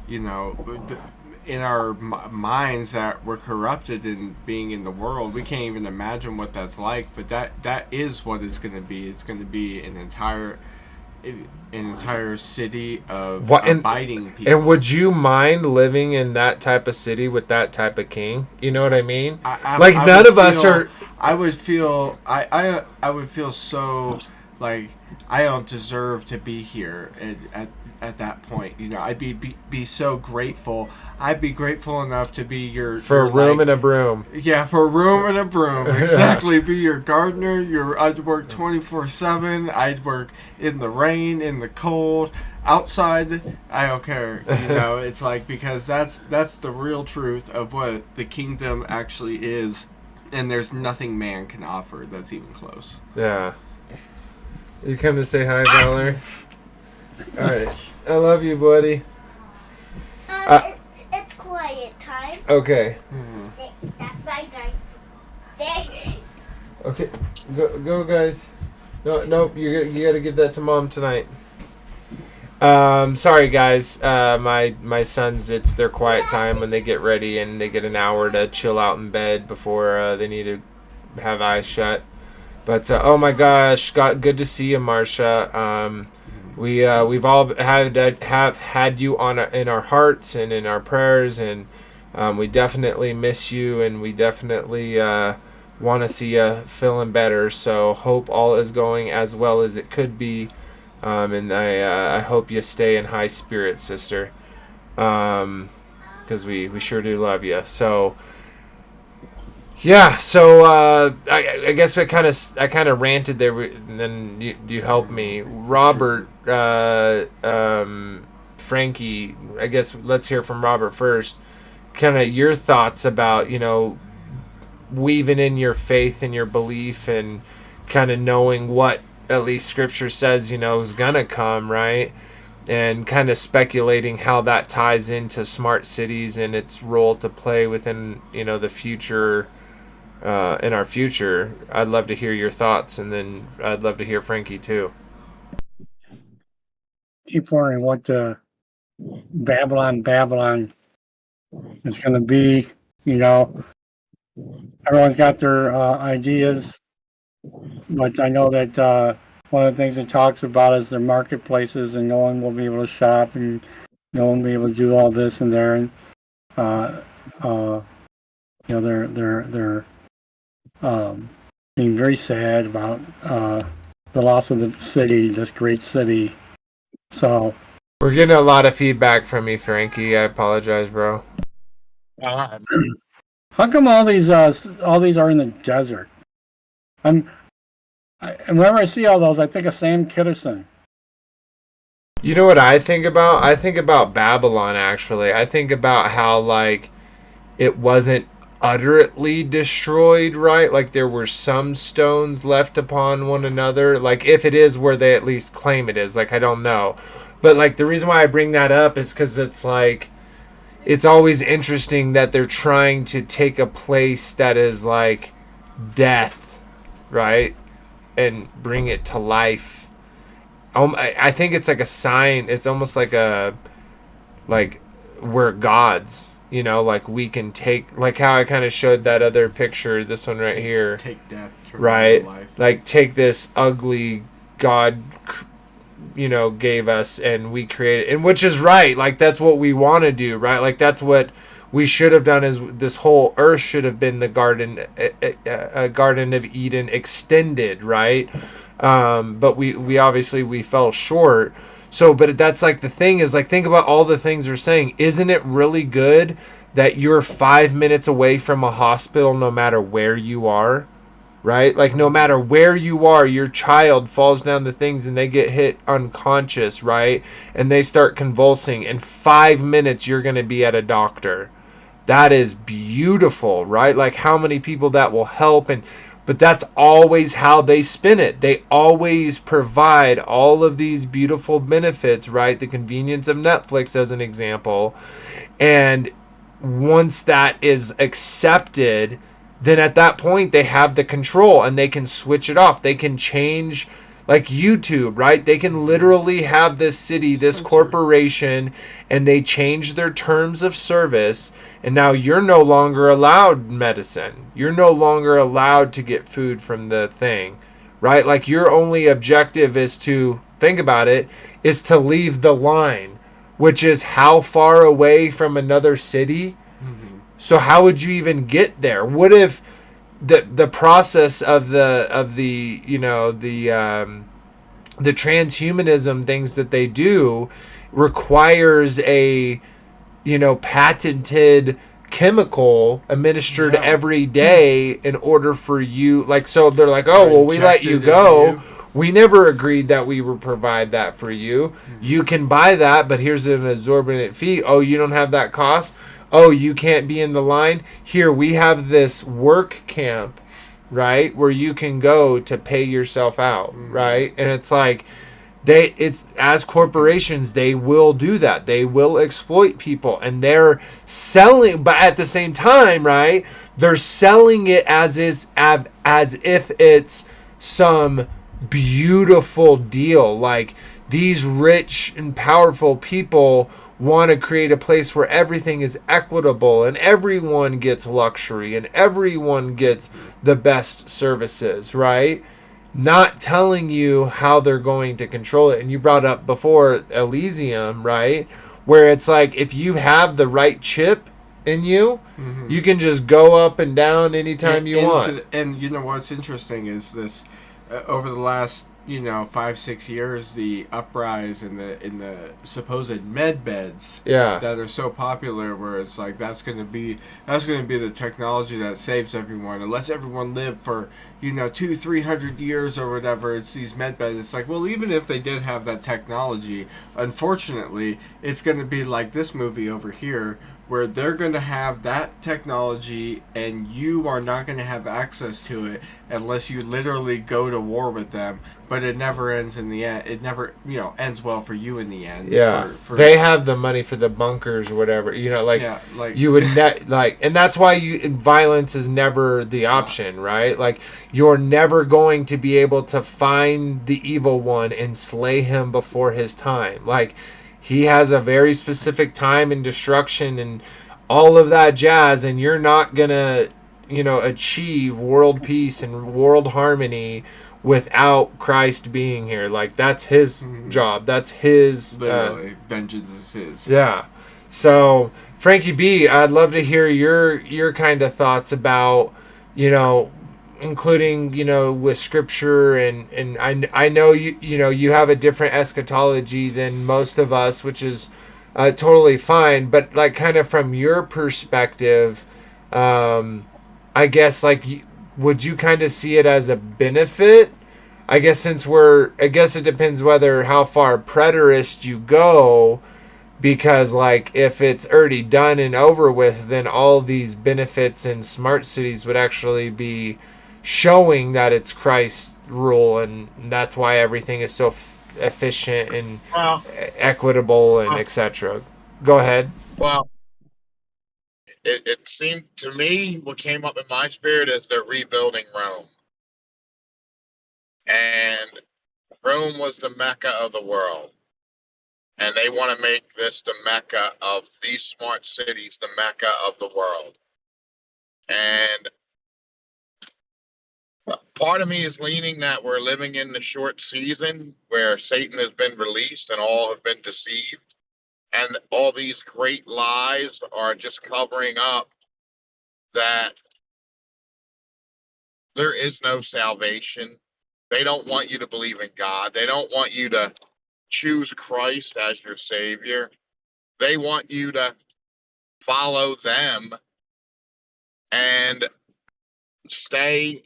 in our minds that we're corrupted in being in the world, we can't even imagine what that's like. But that is what it's going to be. It's going to be an entire city of abiding people. And would you mind living in that type of city with that type of king? You know what I mean? None of us are. I would feel so like I don't deserve to be here at that point. I'd be so grateful. I'd be grateful enough to be for a room and a broom. Yeah, for a room and a broom. Exactly. Be your gardener. I'd work 24/7. I'd work in the rain, in the cold, outside. I don't care. It's like, because that's the real truth of what the kingdom actually is, and there's nothing man can offer that's even close. Yeah. You come to say hi, Valor? All right. I love you, buddy. It's quiet time. Okay. That's my time. Okay. Go, guys. Nope. You got to give that to Mom tonight. Sorry, guys. My sons, it's their quiet time when they get ready and they get an hour to chill out in bed before they need to have eyes shut. But oh my gosh, good to see you, Marsha. We've all have had you in our hearts and in our prayers, and we definitely miss you, and we definitely want to see you feeling better. So hope all is going as well as it could be, and I hope you stay in high spirits, sister, because we sure do love you. So. Yeah, so I guess I kind of ranted there, and then you helped me, Robert, Frankie. I guess let's hear from Robert first. Kind of your thoughts about weaving in your faith and your belief, and kind of knowing what at least Scripture says is gonna come, right? And kind of speculating how that ties into smart cities and its role to play within the future. In our future. I'd love to hear your thoughts, and then I'd love to hear Frankie too. Keep wondering what the Babylon is going to be. Everyone's got their ideas, but I know that one of the things it talks about is their marketplaces, and no one will be able to shop, and no one will be able to do all this and there, and they're being very sad about the loss of the city, this great city. So we're getting a lot of feedback from you, Frankie. I apologize, bro. How come all these are in the desert? And whenever I see all those, I think of Sam Kitterson. You know what I think about? I think about Babylon, actually. I think about how it wasn't utterly destroyed, right? Like there were some stones left upon one another, if it is where they at least claim it is, I don't know, but the reason why I bring that up is because it's it's always interesting that they're trying to take a place that is death, right, and bring it to life. I think it's a sign. It's almost we're gods. We can take, how I kind of showed that other picture, this one right here. Take death, right? Life. Take this ugly God, gave us, and we created, and which is right. That's what we want to do, right? That's what we should have done. Is this whole earth should have been the Garden of Eden extended, right? But we obviously fell short. So, but that's the thing is think about all the things they're saying. Isn't it really good that you're 5 minutes away from a hospital no matter where you are, right? No matter where you are, your child falls down the things and they get hit unconscious, right? And they start convulsing. In 5 minutes, you're going to be at a doctor. that is beautiful, right? Like how many people that will help. But that's always how they spin it. They always provide all of these beautiful benefits, right? The convenience of Netflix as an example. And once that is accepted, then at that point they have the control and they can switch it off. They can change, like YouTube, right? They can literally have this city, this corporation, and they change their terms of service. And now you're no longer allowed medicine. You're no longer allowed to get food from the thing, right? Like your only objective is to, think about it, is to leave the line, which is how far away from another city. So how would you even get there? What if the process of the you know the transhumanism things that they do requires a patented chemical administered every day in order for you, like, so they're like, oh well, we let you go. We never agreed that we would provide that for you. You can buy that, but here's an exorbitant fee. Oh, you don't have that cost? Oh, you can't be in the line? Here, we have this work camp, right, where you can go to pay yourself out, right? And it's like, it's as corporations, they will do that. They will exploit people, and they're selling, but at the same time, right, they're selling it as if it's some beautiful deal. Like, these rich and powerful people want to create a place where everything is equitable and everyone gets luxury and everyone gets the best services, right? Not telling you how they're going to control it. And you brought up before Elysium, right? Where it's like, if you have the right chip in you, you can just go up and down anytime you want. And you know what's interesting is this, over the last 5-6 years, the uprise in the supposed med beds that are so popular, where it's like that's gonna be the technology that saves everyone and lets everyone live for 200-300 years or whatever. It's these med beds. It's like, well, even if they did have that technology, unfortunately it's gonna be like this movie over here, where they're going to have that technology and you are not going to have access to it unless you literally go to war with them. But it never ends in the end. It never, ends well for you in the end. Yeah, they have the money for the bunkers or whatever. You would and that's why violence is never the option, right? Like, you're never going to be able to find the evil one and slay him before his time. Like, he has a very specific time and destruction and all of that jazz, and you're not gonna, achieve world peace and world harmony without Christ being here. Like, that's his job. That's his... Literally, vengeance is his. Yeah. So, Frankie B, I'd love to hear your kind of thoughts about, including, with scripture, and I know you have a different eschatology than most of us, which is totally fine, but like, kind of from your perspective, I guess, like, would you kind of see it as a benefit? I guess it depends how far preterist you go, because, like, if it's already done and over with, then all these benefits in smart cities would actually be showing that it's Christ's rule, and that's why everything is so efficient and equitable and etc. Go ahead. Well, it seemed to me, what came up in my spirit is they're rebuilding Rome. And Rome was the Mecca of the world. And they want to make this the Mecca of these smart cities, the Mecca of the world. And part of me is leaning that we're living in the short season where Satan has been released and all have been deceived. And all these great lies are just covering up that there is no salvation. They don't want you to believe in God. They don't want you to choose Christ as your Savior. They want you to follow them and stay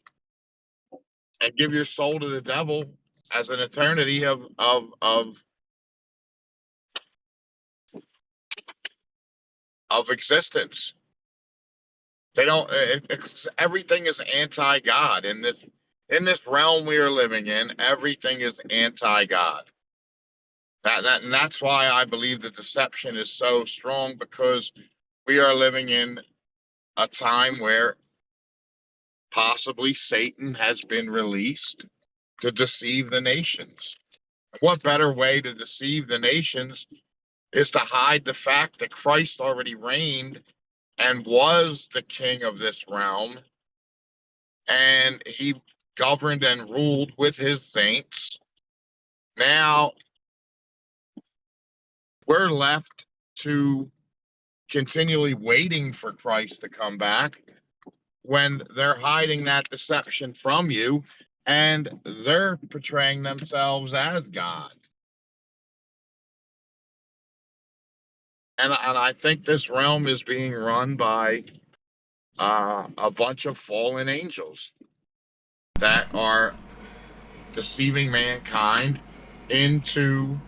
and give your soul to the devil as an eternity of existence. They don't. Everything is anti-God in this realm we are living in. Everything is anti-God. And that's why I believe the deception is so strong, because we are living in a time where possibly Satan has been released to deceive the nations. What better way to deceive the nations is to hide the fact that Christ already reigned and was the king of this realm, and he governed and ruled with his saints. Now we're left to continually waiting for Christ to come back when they're hiding that deception from you and they're portraying themselves as God. And I think this realm is being run by a bunch of fallen angels that are deceiving mankind into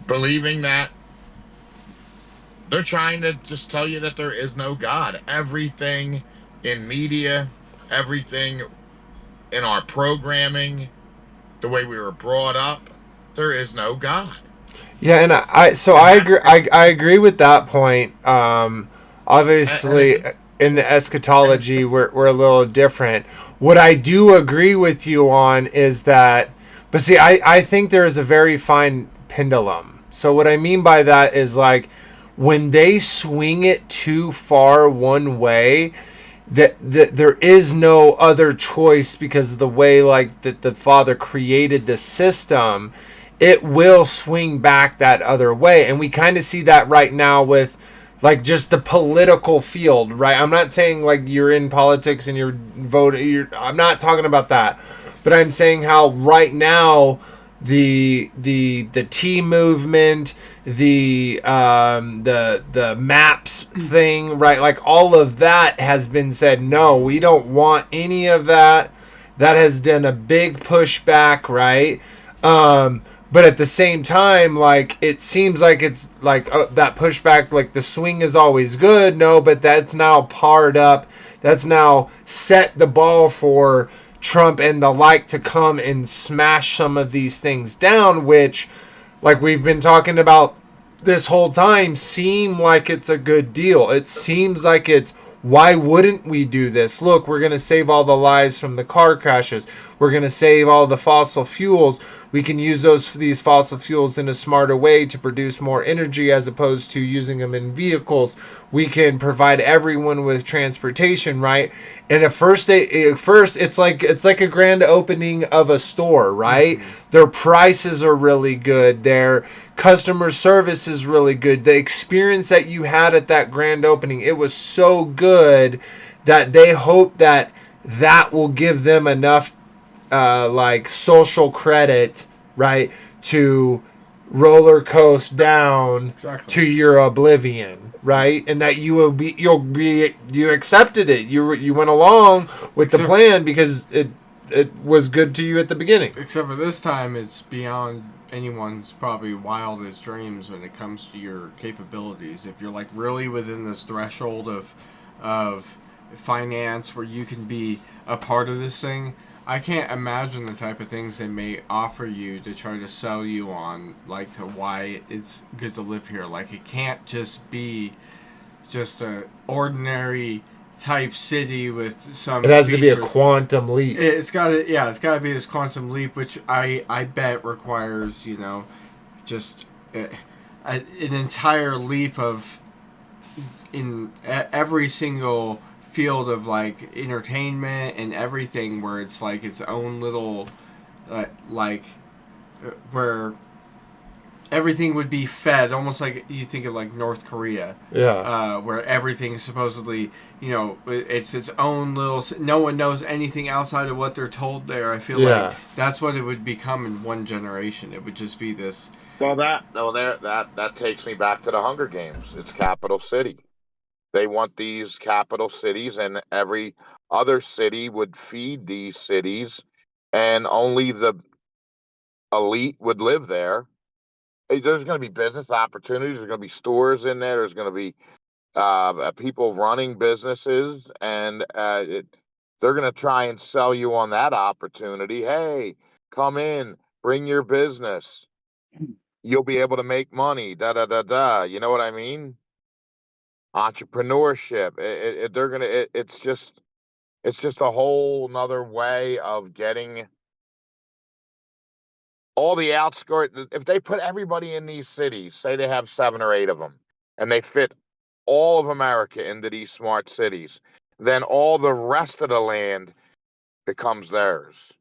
believing that they're trying to just tell you that there is no God. Everything in media, everything in our programming, the way we were brought up, there is no God. Yeah, and I agree. I agree with that point. Obviously, in the eschatology, we're a little different. What I do agree with you on is that, but see, I think there is a very fine pendulum. So what I mean by that is like when they swing it too far one way, that there is no other choice because of the way like that the Father created the system, it will swing back that other way. And we kind of see that right now with like just the political field, right? I'm not saying like you're in politics and you're voting, I'm not talking about that. But I'm saying how right now the tea movement, the maps thing, right? Like all of that has been said, no, we don't want any of that. That has done a big pushback, right? But at the same time, like it seems like it's like that pushback, like the swing is always good. No, but that's now parred up. That's now set the ball for Trump and the like to come and smash some of these things down, which, like we've been talking about this whole time, seem like it's a good deal. It seems like it's, why wouldn't we do this? Look, we're going to save all the lives from the car crashes. We're going to save all the fossil fuels. We can use these fossil fuels in a smarter way to produce more energy as opposed to using them in vehicles. We can provide everyone with transportation, right? And at first it's like a grand opening of a store, right? Mm-hmm. Their prices are really good. Their customer service is really good. The experience that you had at that grand opening, it was so good that they hope that will give them enough like social credit, right, to roller coast down to your oblivion, right? And that you accepted it. You went along with the plan because it was good to you at the beginning. Except for this time, it's beyond anyone's probably wildest dreams when it comes to your capabilities. If you're like really within this threshold of finance where you can be a part of this thing, I can't imagine the type of things they may offer you to try to sell you on, like to why it's good to live here. Like it can't just be just a ordinary type city with some. It has to be a quantum leap. It's got to be this quantum leap, which I bet requires just an entire leap of in every single field of like entertainment and everything, where it's like its own little where everything would be fed almost like you think of like North Korea, where everything supposedly it's its own little, no one knows anything outside of what they're told there. I feel like that's what it would become in one generation. It would just be this. Well, that takes me back to the Hunger Games. It's capital city. They want these capital cities, and every other city would feed these cities, and only the elite would live there. There's going to be business opportunities. There's going to be stores in there. There's going to be people running businesses, and they're going to try and sell you on that opportunity. Hey, come in, bring your business. You'll be able to make money. Da da da da. You know what I mean? Entrepreneurship. They're gonna. It's just a whole nother way of getting all the outskirts. If they put everybody in these cities, say they have 7 or 8 of them, and they fit all of America into these smart cities, then all the rest of the land becomes theirs.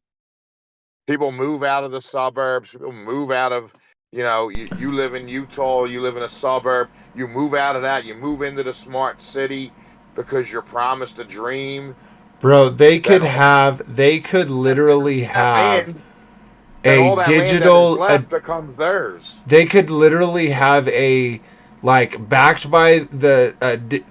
People move out of the suburbs. People move out of, you live in Utah, you live in a suburb, you move out of that, you move into the smart city because you're promised a dream. Bro, they could literally have a digital, becomes theirs. They could literally have backed by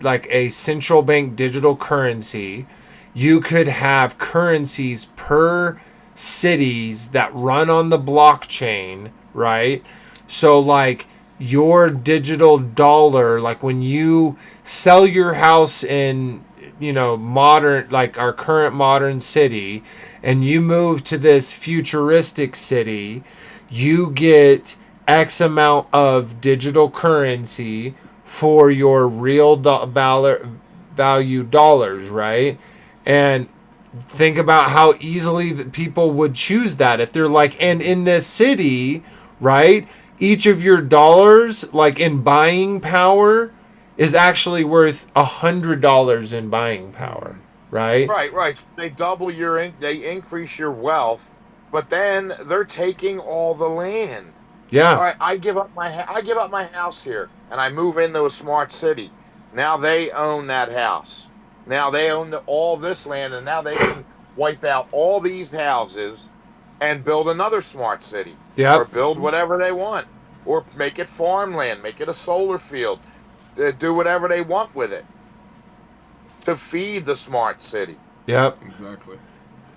like a central bank digital currency. You could have currencies per cities that run on the blockchain, right? So like your digital dollar, like when you sell your house in modern, like our current modern city, and you move to this futuristic city, you get X amount of digital currency for your real value dollars, right? And think about how easily people would choose that if they're like, and in this city, right, each of your dollars, like in buying power, is actually worth $100 in buying power, right? Right. They double they increase your wealth, but then they're taking all the land. Yeah. All right, I give up my house here, and I move into a smart city. Now they own that house. Now they own all this land, and now they can wipe out all these houses and build another smart city. Yeah. Or build whatever they want, or make it farmland, make it a solar field. Do whatever they want with it to feed the smart city. Yep. Exactly.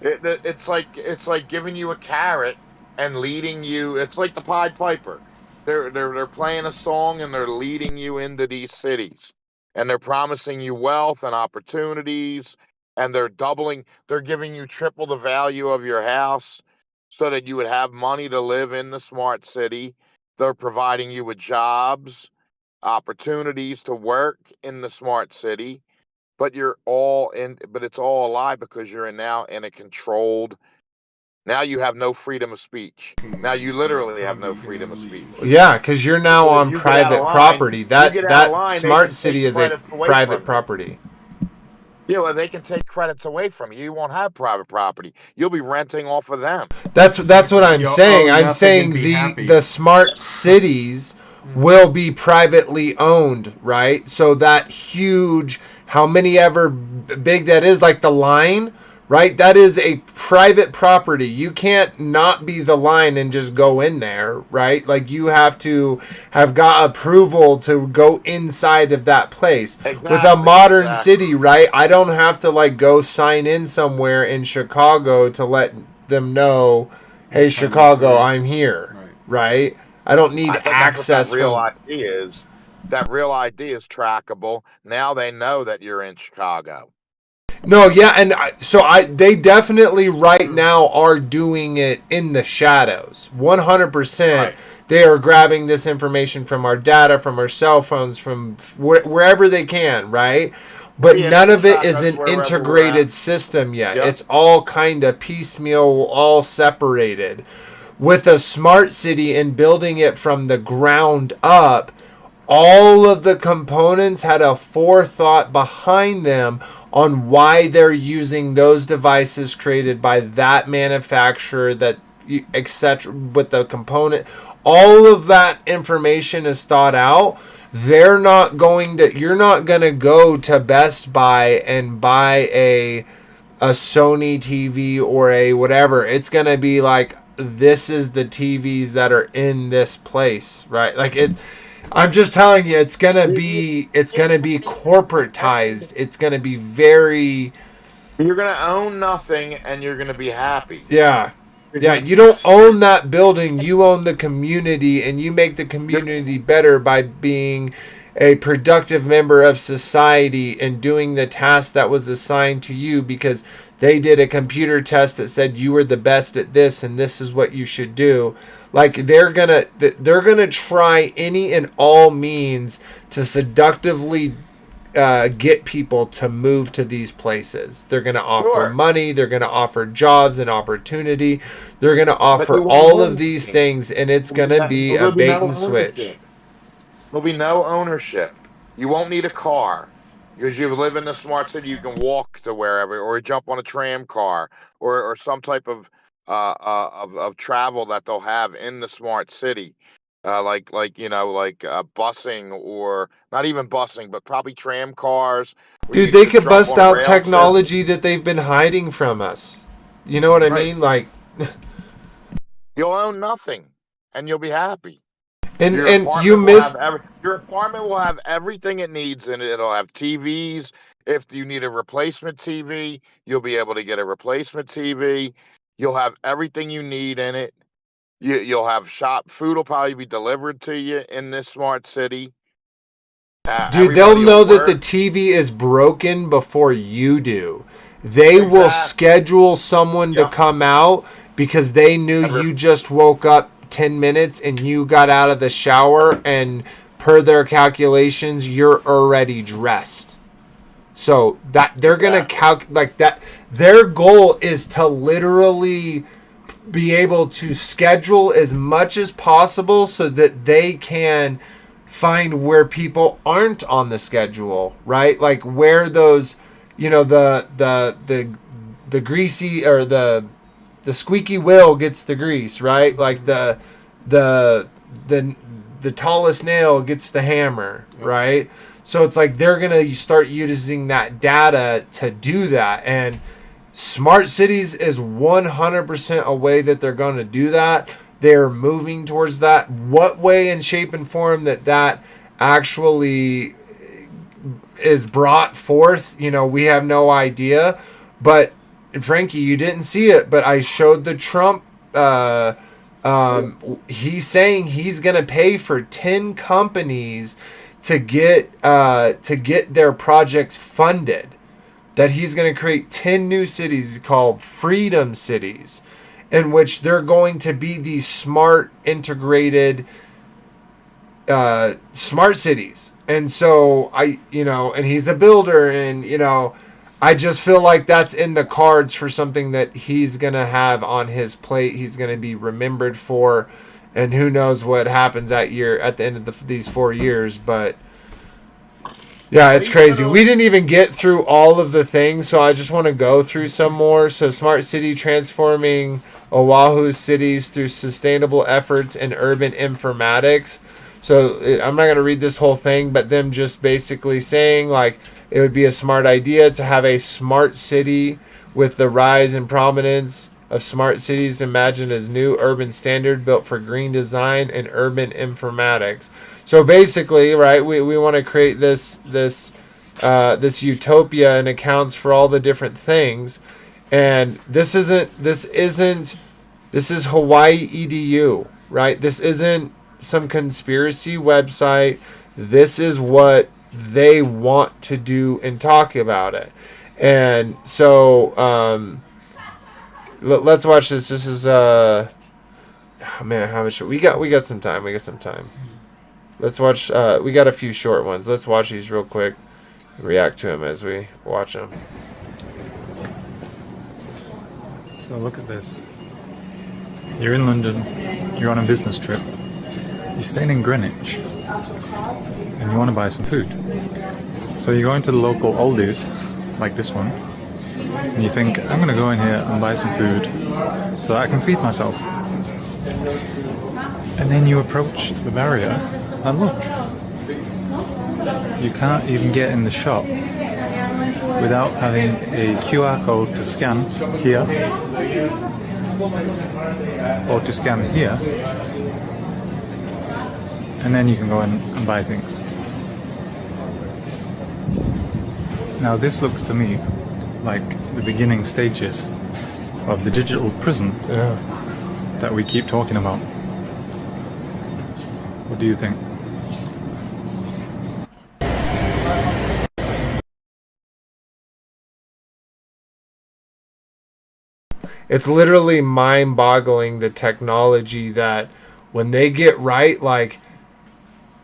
It's like giving you a carrot and leading you. It's like the Pied Piper. They're playing a song and they're leading you into these cities, and they're promising you wealth and opportunities, and they're giving you triple the value of your house so that you would have money to live in the smart city. They're providing you with jobs, opportunities to work in the smart city, but it's all a lie because you're now in a controlled. Now you have no freedom of speech. Now you literally have no freedom of speech. Yeah, because you're now on private property. That smart city is a private property. Yeah, well, they can take credits away from you. You won't have private property. You'll be renting off of them. That's what I'm saying. I'm saying the smart cities will be privately owned, right? So that huge, how many ever big that is, like the line, right? That is a private property. You can't not be the line and just go in there, right? Like you have to have got approval to go inside of that place. Exactly, with a modern city, right? I don't have to like go sign in somewhere in Chicago to let them know, hey, Chicago, I'm here, right? I don't need access. That real ID is trackable. Now they know that you're in Chicago. No, yeah, and they definitely right now are doing it in the shadows. 100%. They are grabbing this information from our data, from our cell phones, from wherever they can, right? But none of it is an integrated system yet. Yep. It's all kind of piecemeal, all separated. With a smart city and building it from the ground up, all of the components had a forethought behind them on why they're using those devices created by that manufacturer, that etc. With the component, all of that information is thought out. You're not going to go to Best Buy and buy a Sony TV or a whatever. It's going to be like, this is the TVs that are in this place, right? Like it. I'm just telling you, it's gonna be corporatized. It's gonna be very. You're gonna own nothing, and you're gonna be happy. Yeah. You don't own that building. You own the community, and you make the community better by being a productive member of society and doing the task that was assigned to you because they did a computer test that said you were the best at this and this is what you should do. Like they're gonna try any and all means to seductively get people to move to these places. They're gonna offer money. They're gonna offer jobs and opportunity. They're gonna offer all of these things, and it's gonna be a bait and switch. There'll be no ownership. You won't need a car because you live in the smart city. You can walk to wherever, or jump on a tram car, or some type of travel that they'll have in the smart city, like busing, or not even busing, but probably tram cars. Dude, they could bust out technology that they've been hiding from us. You know what I mean? Like, you'll own nothing, and you'll be happy. And you miss your apartment will have everything it needs in it. It'll have TVs. If you need a replacement TV, you'll be able to get a replacement TV. You'll have everything you need in it. You'll have food will probably be delivered to you in this smart city. Dude, they'll know that the TV is broken before you do. They will schedule someone to come out because they knew you just woke up 10 minutes and you got out of the shower, and per their calculations you're already dressed. So that they're gonna like that. Their goal is to literally be able to schedule as much as possible so that they can find where people aren't on the schedule, right? Like where those, you know, the greasy, or the squeaky wheel gets the grease, right? Like the tallest nail gets the hammer, right? So it's like they're gonna start using that data to do that, and smart cities is 100% a way that they're gonna do that. They're moving towards that. What way and shape and form that actually is brought forth, you know, we have no idea. But Frankie, you didn't see it, but I showed the Trump. He's saying he's gonna pay for 10 companies to get their projects funded. That he's gonna create 10 new cities called Freedom Cities, in which they're going to be these smart, integrated, smart cities. And so and he's a builder, and I just feel like that's in the cards for something that he's going to have on his plate. He's going to be remembered for, and who knows what happens at the end of these 4 years. But yeah, it's crazy. We didn't even get through all of the things, so I just want to go through some more. So smart city transforming Oahu's cities through sustainable efforts in urban informatics. So I'm not going to read this whole thing, but them just basically saying like, it would be a smart idea to have a smart city with the rise and prominence of smart cities imagined as new urban standard built for green design and urban informatics. So basically, right, we want to create this utopia and accounts for all the different things. And this is Hawaii EDU, right? This isn't some conspiracy website. This is what they want to do and talk about it. And so let's watch this. This is how much we got some time. Let's watch we got a few short ones. Let's watch these real quick and react to them as we watch them. So look at this. You're in London, you're on a business trip, you're staying in Greenwich, and you want to buy some food. So you go into the local Aldi's, like this one, and you think, I'm going to go in here and buy some food so that I can feed myself. And then you approach the barrier, and look, you can't even get in the shop without having a QR code to scan here, or to scan here, and then you can go in and buy things. Now this looks to me like the beginning stages of the digital prison that we keep talking about. What do you think? it's literally mind-boggling, the technology that when they get right, like,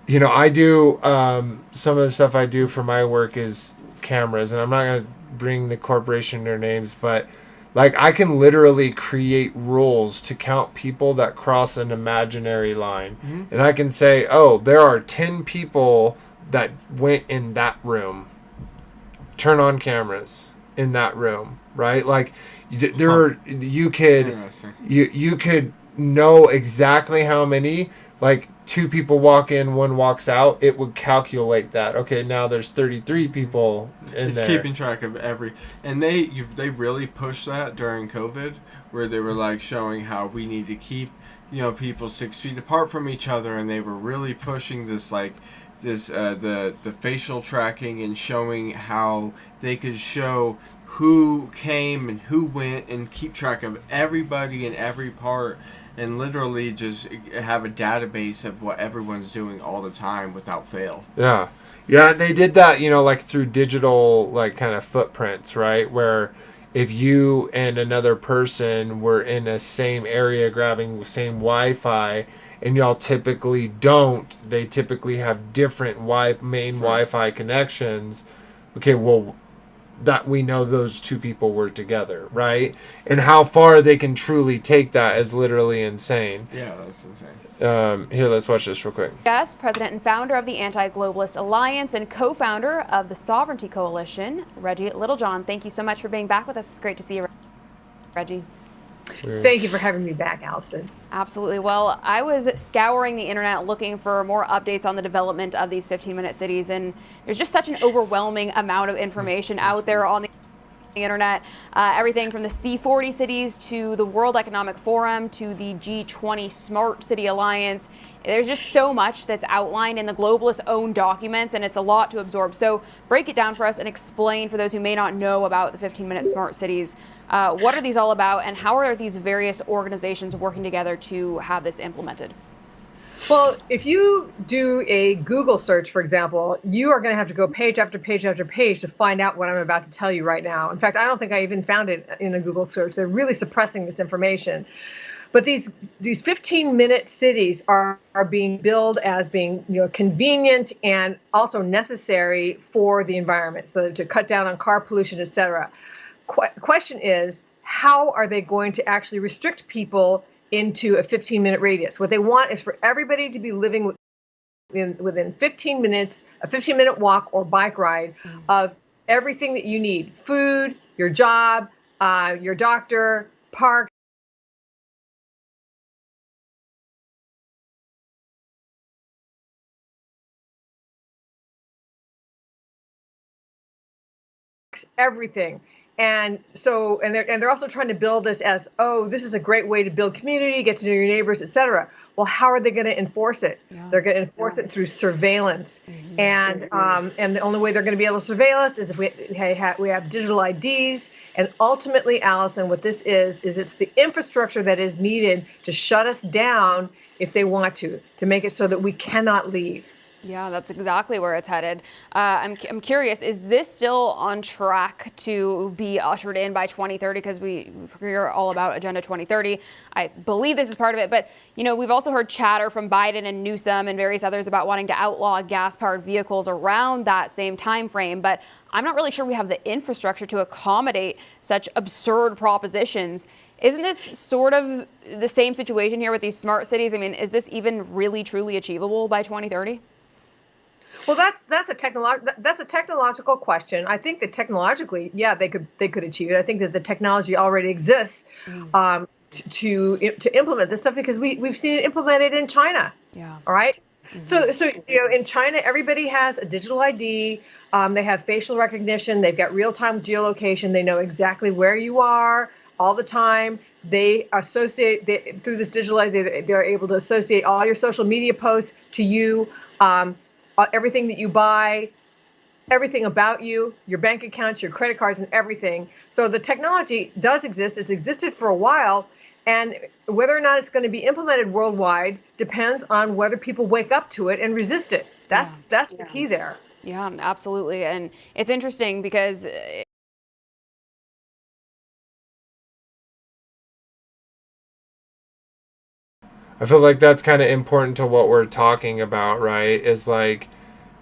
you know, I do some of the stuff I do for my work is cameras, and I'm not gonna bring the corporation their names, but like I can literally create rules to count people that cross an imaginary line, and I can say, oh, there are 10 people that went in that room. Turn on cameras in that room, right? Like there are, you could know exactly how many, like 2 people walk in, 1 walks out, it would calculate that. Okay, now there's 33 people in it's there. keeping track of and they really pushed that during COVID, where they were like showing how we need to keep, you know, people 6 feet apart from each other, and they were really pushing this the facial tracking and showing how they could show who came and who went and keep track of everybody in every part, and literally just have a database of what everyone's doing all the time without fail. Yeah. Yeah, and they did that, you know, like through digital, like kind of footprints, right? Where if you and another person were in a same area grabbing the same Wi-Fi, and y'all typically don't, they typically have different main Wi-Fi connections. Okay, well, that we know those 2 people were together, right? And how far they can truly take that is literally insane. Yeah, that's insane. Here, let's watch this real quick. Yes, president and founder of the Anti-Globalist Alliance and co-founder of the Sovereignty Coalition, Reggie Littlejohn. Thank you so much for being back with us. It's great to see you, Reggie. Thank you for having me back, Allison. Absolutely. Well, I was scouring the internet looking for more updates on the development of these 15-minute cities, and there's just such an overwhelming amount of information out there on the internet. Everything from the C40 cities to the World Economic Forum to the G20 Smart City Alliance. There's just so much that's outlined in the globalists' own documents, and it's a lot to absorb. So break it down for us and explain for those who may not know about the 15-minute smart cities. What are these all about, and how are these various organizations working together to have this implemented? Well, if you do a Google search, for example, you are going to have to go page after page after page to find out what I'm about to tell you right now. In fact, I don't think I even found it in a Google search. They're really suppressing this information. But these 15-minute cities are being billed as being, you know, convenient and also necessary for the environment, so to cut down on car pollution, et cetera. Question is, how are they going to actually restrict people into a 15-minute radius? What they want is for everybody to be living within 15 minutes, a 15-minute walk or bike ride of everything that you need: food, your job, your doctor, parks, everything. And so, and they're also trying to build this as, oh, this is a great way to build community, get to know your neighbors, et cetera. Well, how are they going to enforce it? Yeah. They're going to enforce it through surveillance. And the only way they're going to be able to surveil us is if we have digital IDs. And ultimately, Allison, what this is it's the infrastructure that is needed to shut us down if they want to make it so that we cannot leave. Yeah, that's exactly where it's headed. I'm curious, is this still on track to be ushered in by 2030? Because we're all about Agenda 2030. I believe this is part of it. But, you know, we've also heard chatter from Biden and Newsom and various others about wanting to outlaw gas-powered vehicles around that same time frame. But I'm not really sure we have the infrastructure to accommodate such absurd propositions. Isn't this sort of the same situation here with these smart cities? I mean, is this even really, truly achievable by 2030? Well, that's a technological question. I think that technologically, yeah, they could achieve it. I think that the technology already exists to implement this stuff, because we've seen it implemented in China. Yeah. All right. So you know, in China, everybody has a digital ID. They have facial recognition. They've got real-time geolocation. They know exactly where you are all the time. They associate through this digital ID. They're able to associate all your social media posts to you. Everything that you buy, everything about you, your bank accounts, your credit cards, and everything. So the technology does exist. It's existed for a while. And whether or not it's going to be implemented worldwide depends on whether people wake up to it and resist it. That's the key there. Yeah, absolutely. And it's interesting because I feel like that's kind of important to what we're talking about, right? Is like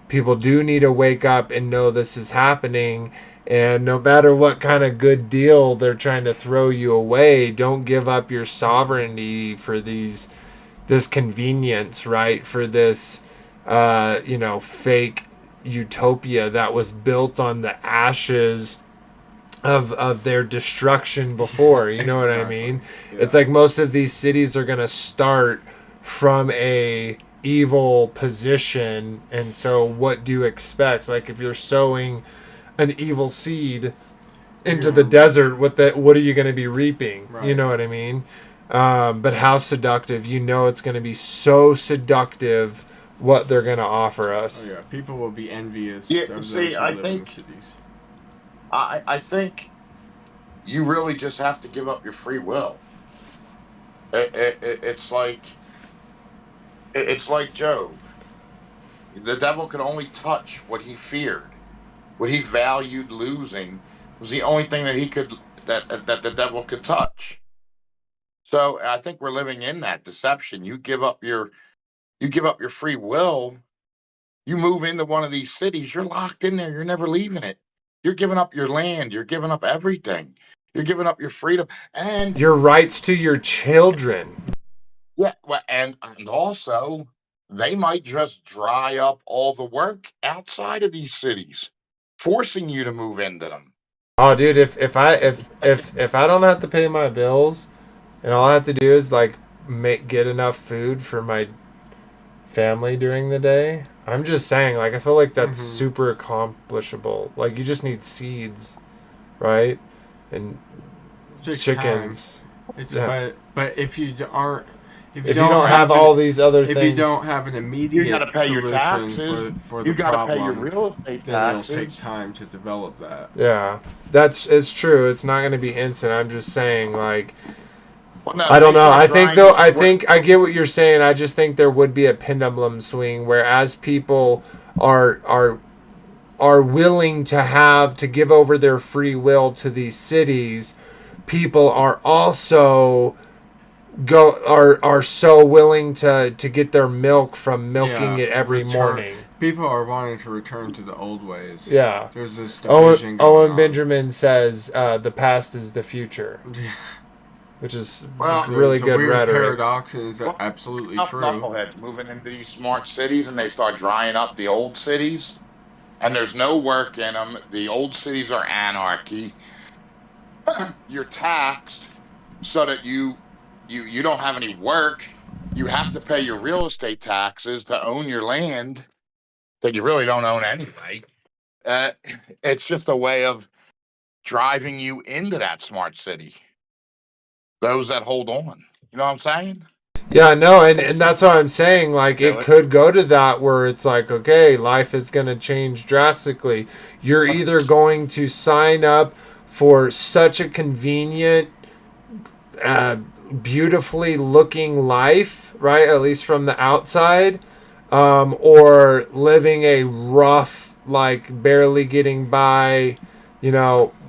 people do need to wake up and know this is happening. And no matter what kind of good deal they're trying to throw you away, don't give up your sovereignty for this convenience, right? For this, fake utopia that was built on the ashes of their destruction before. You know what I mean? Yeah. It's like most of these cities are going to start from a evil position. And so what do you expect? Like if you're sowing an evil seed into the desert, what are you going to be reaping? Right. You know what I mean? But how seductive. It's going to be so seductive what they're going to offer us. Oh, yeah. People will be envious of those who live in the cities. I think you really just have to give up your free will. It's like Job. The devil could only touch what he feared. What he valued losing was the only thing that that the devil could touch. So I think we're living in that deception. You give up your free will. You move into one of these cities, you're locked in there. You're never leaving it. You're giving up your land. You're giving up everything. You're giving up your freedom and your rights to your children. Yeah, well, and also they might just dry up all the work outside of these cities, forcing you to move into them. Oh, dude, if I don't have to pay my bills, and all I have to do is like get enough food for my family during the day, I'm just saying, like, I feel like that's super accomplishable. Like, you just need seeds, right? And chickens. But if you aren't, if you don't have all these other things, if you don't have an immediate you gotta pay solution your taxes, for the you gotta problem, pay your real estate then taxes. it'll take time to develop that. Yeah, it's true. It's not going to be instant. I'm just saying, like, well, no, I don't know. I think I get what you're saying. I just think there would be a pendulum swing, whereas people are willing to give over their free will to these cities, people are also are so willing to get their milk from milking it every morning. People are wanting to return to the old ways. Yeah. There's this division Owen Benjamin says the past is the future. Which is really good rhetoric. Paradox, and it's absolutely true. Knuckleheads moving into these smart cities, and they start drying up the old cities, and there's no work in them. The old cities are anarchy. You're taxed so that you don't have any work. You have to pay your real estate taxes to own your land that you really don't own anyway. It's just a way of driving you into that smart city. Those that hold on. You know what I'm saying? Yeah, no, and that's what I'm saying. Like, it could go to that where it's like, okay, life is going to change drastically. You're either going to sign up for such a convenient, beautifully looking life, right? At least from the outside, or living a rough, like, barely getting by,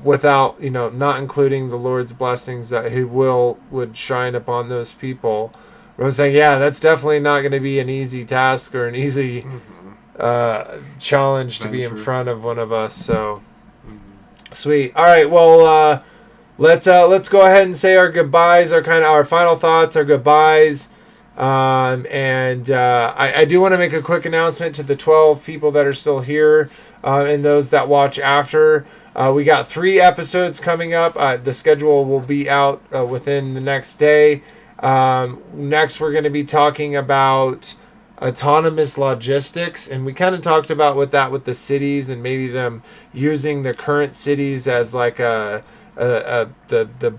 without, not including the Lord's blessings that he would shine upon those people. But I'm saying, yeah, that's definitely not going to be an easy task or an easy challenge to be in front of one of us. So, sweet. All right, well, let's go ahead and say our goodbyes, our final thoughts, our goodbyes. I do want to make a quick announcement to the 12 people that are still here and those that watch after. We got 3 episodes coming up. The schedule will be out within the next day. Next, we're going to be talking about autonomous logistics, and we kind of talked about with the cities and maybe them using the current cities as like the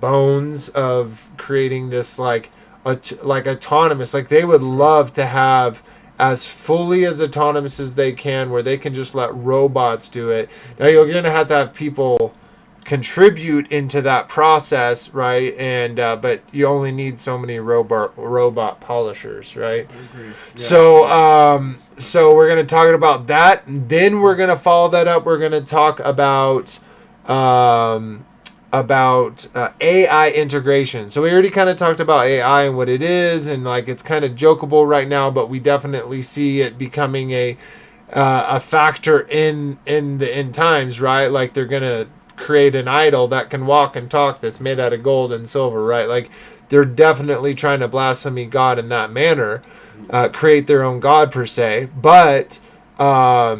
bones of creating this like autonomous. Like, they would love to have as fully as autonomous as they can, where they can just let robots do it. Now, you're going to have people contribute into that process, right? And but you only need so many robot polishers, right? I agree. Yeah. So we're going to talk about that. And then we're going to follow that up. We're going to talk about about AI integration. So we already kind of talked about AI and what it is, and like it's kind of jokeable right now, but we definitely see it becoming a factor in the end times, right? Like they're gonna create an idol that can walk and talk that's made out of gold and silver, right? Like they're definitely trying to blaspheme God in that manner, create their own God per se. But I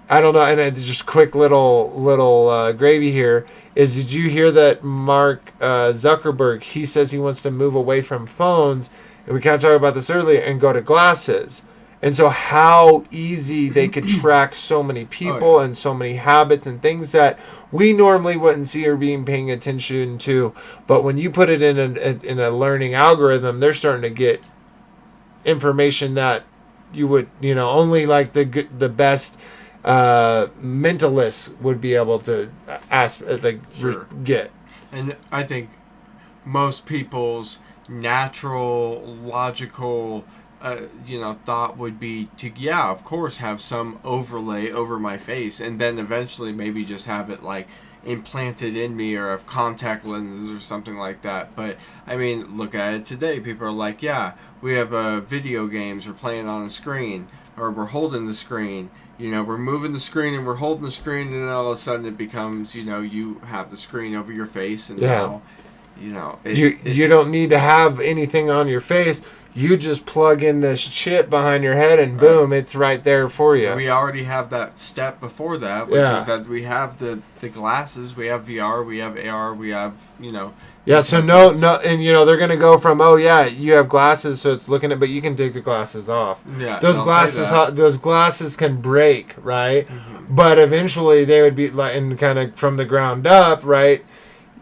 don't know. And just quick little gravy here is: did you hear that Mark Zuckerberg? He says he wants to move away from phones, and we kind of talked about this earlier, and go to glasses. And so how easy they could track so many people and so many habits and things that we normally wouldn't see or being paying attention to. But when you put it in a learning algorithm, they're starting to get information that you would, only like the best mentalists would be able to get. And I think most people's natural, logical thought would be to, of course, have some overlay over my face, and then eventually maybe just have it like implanted in me, or have contact lenses or something like that. But I mean, look at it today. People are like, we have video games we're playing on the screen, or we're holding the screen. We're moving the screen and we're holding the screen, and then all of a sudden it becomes, you have the screen over your face, and now, you don't need to have anything on your face. You just plug in this chip behind your head, and boom, it's right there for you. We already have that step before that, which is that we have the glasses, we have VR, we have AR, we have, Yeah, so no, and they're gonna go from, you have glasses, so it's looking at, but you can take the glasses off. Yeah, those glasses can break, right? Mm-hmm. But eventually they would be like, and kind of from the ground up, right?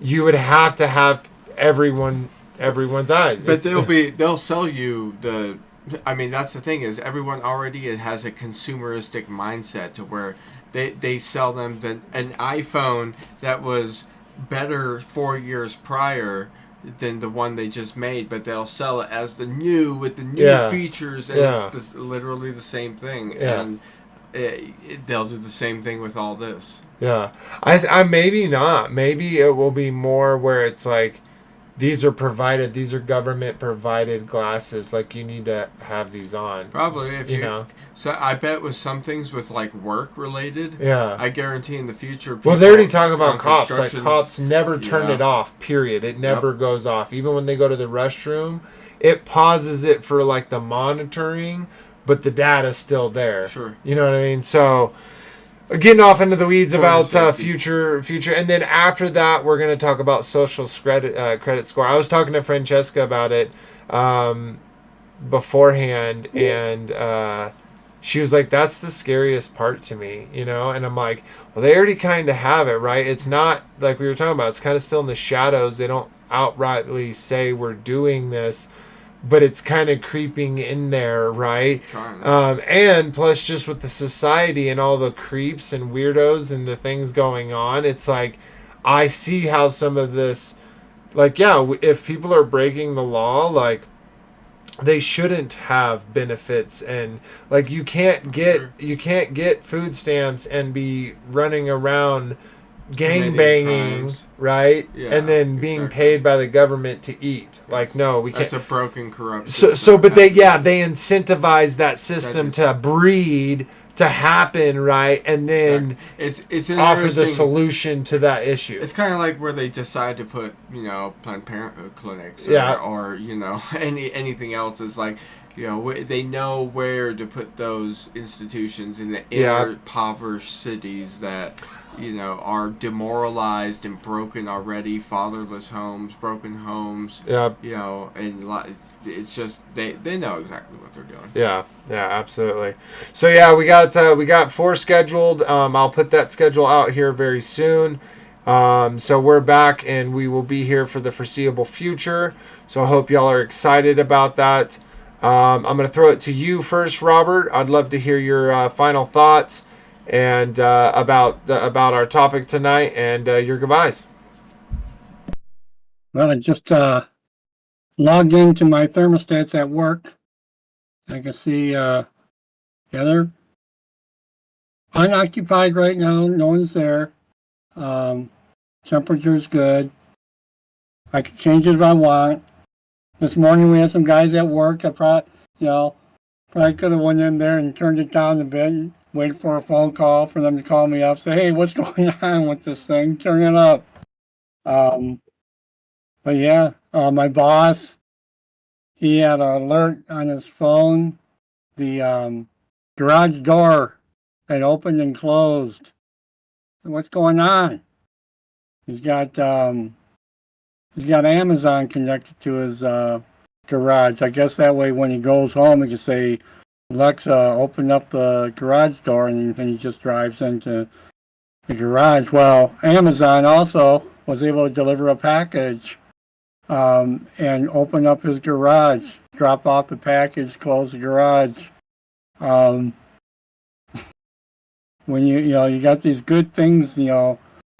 You would have to have everyone's eyes. But they'll sell you that's the thing, is everyone already has a consumeristic mindset to where they sell them an iPhone that was better 4 years prior than the one they just made, but they'll sell it as the new with the new features, and it's literally the same thing. And they'll do the same thing with all this. I maybe not. Maybe it will be more where it's like, these are government provided glasses. Like, you need to have these on. Probably, if you So I bet with some things with like work related. I guarantee in the future. Well, they already talk about cops. Like, cops never turn it off. Period. It never goes off. Even when they go to the restroom, it pauses it for like the monitoring, but the data's still there. Sure. You know what I mean? So, getting off into the weeds about future, and then after that, we're going to talk about social credit score. I was talking to Francesca about it beforehand, and she was like, "That's the scariest part to me," And I'm like, "Well, they already kind of have it, right? It's not like we were talking about. It's kind of still in the shadows. They don't outrightly say we're doing this." But it's kind of creeping in there, right? And plus, just with the society and all the creeps and weirdos and the things going on, it's like, I see how some of this, like, if people are breaking the law, like, they shouldn't have benefits, and like, you can't get food stamps and be running around gang banging, right? And then being paid by the government to eat. Like, no, we can't. That's a broken, corrupt system. But they incentivize that system to breed, to happen, right? And then it's offer the solution to that issue. It's kind of like where they decide to put, Planned Parenthood clinics, or anything else. Is like, they know where to put those institutions in the inner impoverished cities that are demoralized and broken already, fatherless homes, broken homes. And it's just they know exactly what they're doing. Yeah, absolutely. So we got 4 scheduled. I'll put that schedule out here very soon. So we're back, and we will be here for the foreseeable future. So I hope y'all are excited about that. I'm going to throw it to you first, Robert. I'd love to hear your final thoughts and about our topic tonight, and your goodbyes. Well, I just logged into my thermostats at work. I can see they're unoccupied right now. No one's there. Temperature's good. I can change it if I want. This morning we had some guys at work. I probably could have went in there and turned it down a bit and waited for a phone call for them to call me up, say, hey, what's going on with this thing? Turn it up. But yeah, my boss, he had an alert on his phone. The garage door had opened and closed. What's going on? He's got Amazon connected to his garage. I guess that way when he goes home, he can say, Alexa, open up the garage door, and he just drives into the garage. Well, Amazon also was able to deliver a package and open up his garage, drop off the package, close the garage. When you got these good things,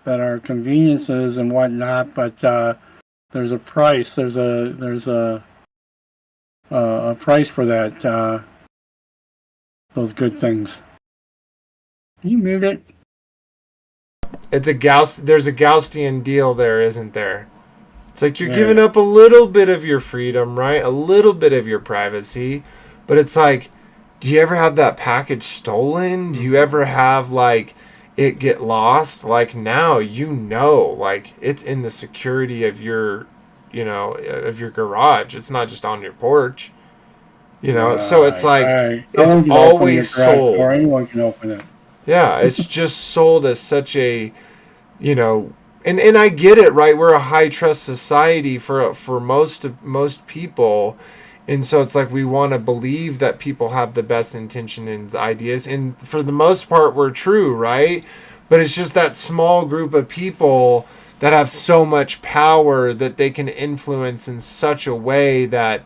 that are conveniences and whatnot, but there's a price. There's a price for that. Those good things. Can you mute it? There's a Gaussian deal there, isn't there? It's like you're giving up a little bit of your freedom, right? A little bit of your privacy. But it's like, do you ever have that package stolen? Do you ever have, like, it get lost? Like, now, like, it's in the security of your, of your garage. It's not just on your porch. So it's like, it's always sold. Or anyone can open it. Yeah, it's just sold as such a, and I get it, right? We're a high trust society for most people, and so it's like we want to believe that people have the best intention and ideas, and for the most part, we're true, right? But it's just that small group of people that have so much power that they can influence in such a way that,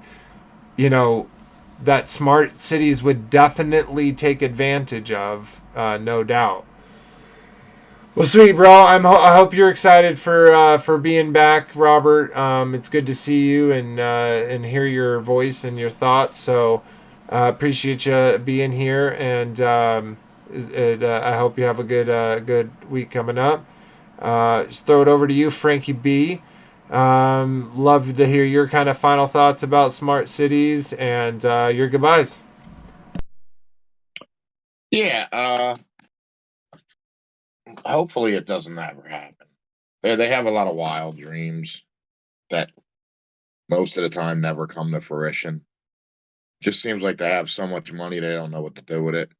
that smart cities would definitely take advantage of, no doubt. Well, sweet, bro. I hope you're excited for being back, Robert. It's good to see you and hear your voice and your thoughts. So appreciate you being here, and I hope you have a good week coming up. Just throw it over to you, Frankie B. Love to hear your kind of final thoughts about smart cities and your goodbyes. Yeah, hopefully it doesn't ever happen. They have a lot of wild dreams that most of the time never come to fruition. Just seems like they have so much money they don't know what to do with it.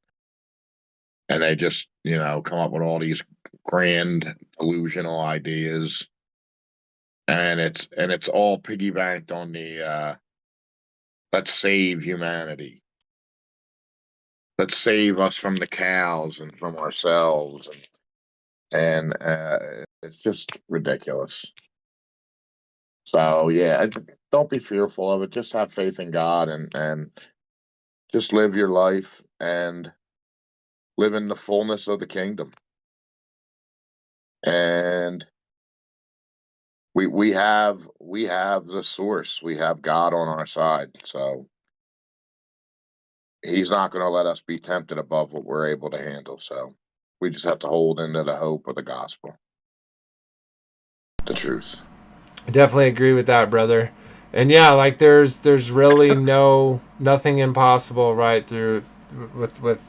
And they just, come up with all these grand delusional ideas. And it's all piggybacked on the let's save humanity. Let's save us from the cows and from ourselves, and it's just ridiculous. So yeah, don't be fearful of it. Just have faith in God and just live your life and live in the fullness of the kingdom. And we have the source. We have God on our side. So He's not going to let us be tempted above what we're able to handle. So we just have to hold into the hope of the gospel, the truth. I definitely agree with that, brother. And yeah, like there's really nothing impossible, right? Through with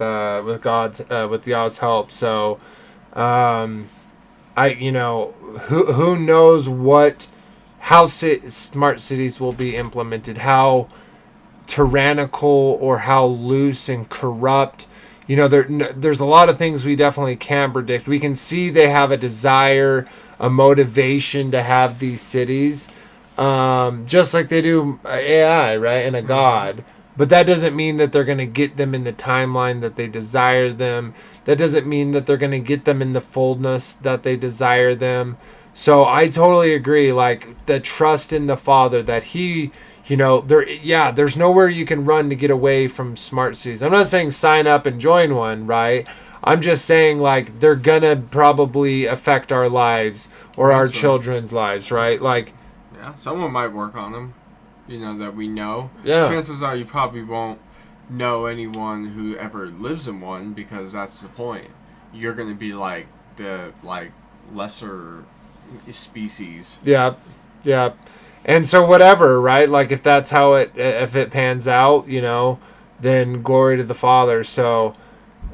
God's help. So, who knows how smart cities will be implemented, how tyrannical or how loose and corrupt. There's a lot of things we definitely can predict. We can see they have a desire, a motivation to have these cities, just like they do AI, right, and a God. But that doesn't mean that they're going to get them in the timeline that they desire them. That doesn't mean that they're going to get them in the fullness that they desire them. So I totally agree. Like the trust in the Father that He, there's nowhere you can run to get away from smart cities. I'm not saying sign up and join one, right? I'm just saying, like, they're gonna probably affect our lives or our children's lives, right? Like, yeah, someone might work on them, that we know. Yeah. Chances are you probably won't know anyone who ever lives in one, because that's the point. You're gonna be like the lesser species. Yeah, yeah. And so whatever, right? Like if that's how if it pans out, you know, then glory to the Father. So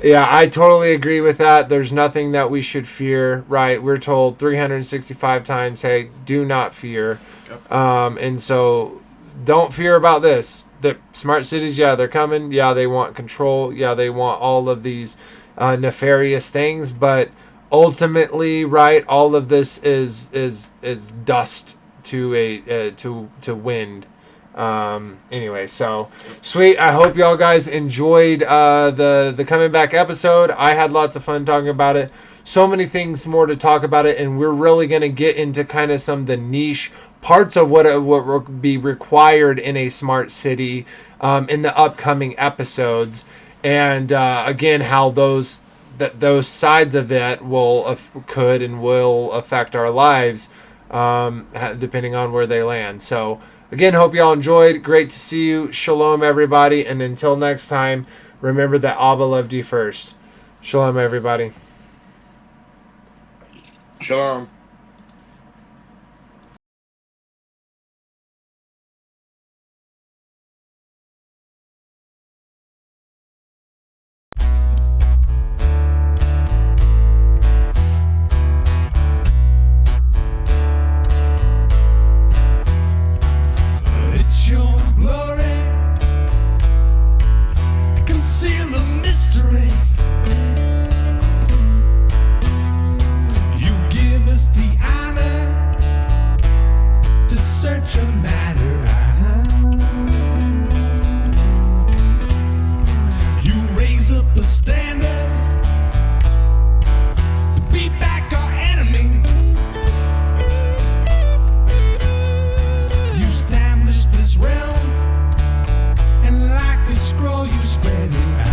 yeah, I totally agree with that. There's nothing that we should fear, right? We're told 365 times, hey, do not fear. Yep. And so don't fear about this. The smart cities, yeah, they're coming. Yeah, they want control. Yeah, they want all of these nefarious things. But ultimately, right, all of this is dust to wind. Anyway, so sweet. I hope y'all guys enjoyed the coming back episode. I had lots of fun talking about it. So many things more to talk about it, and we're really going to get into kind of some of the niche parts of what will be required in a smart city in the upcoming episodes, and again how those sides of it could and will affect our lives depending on where they land. So again, hope y'all enjoyed. Great to see you. Shalom, everybody. And until next time, remember that Abba loved you first. Shalom, everybody. Shalom. Realm, and like a scroll you spread it out.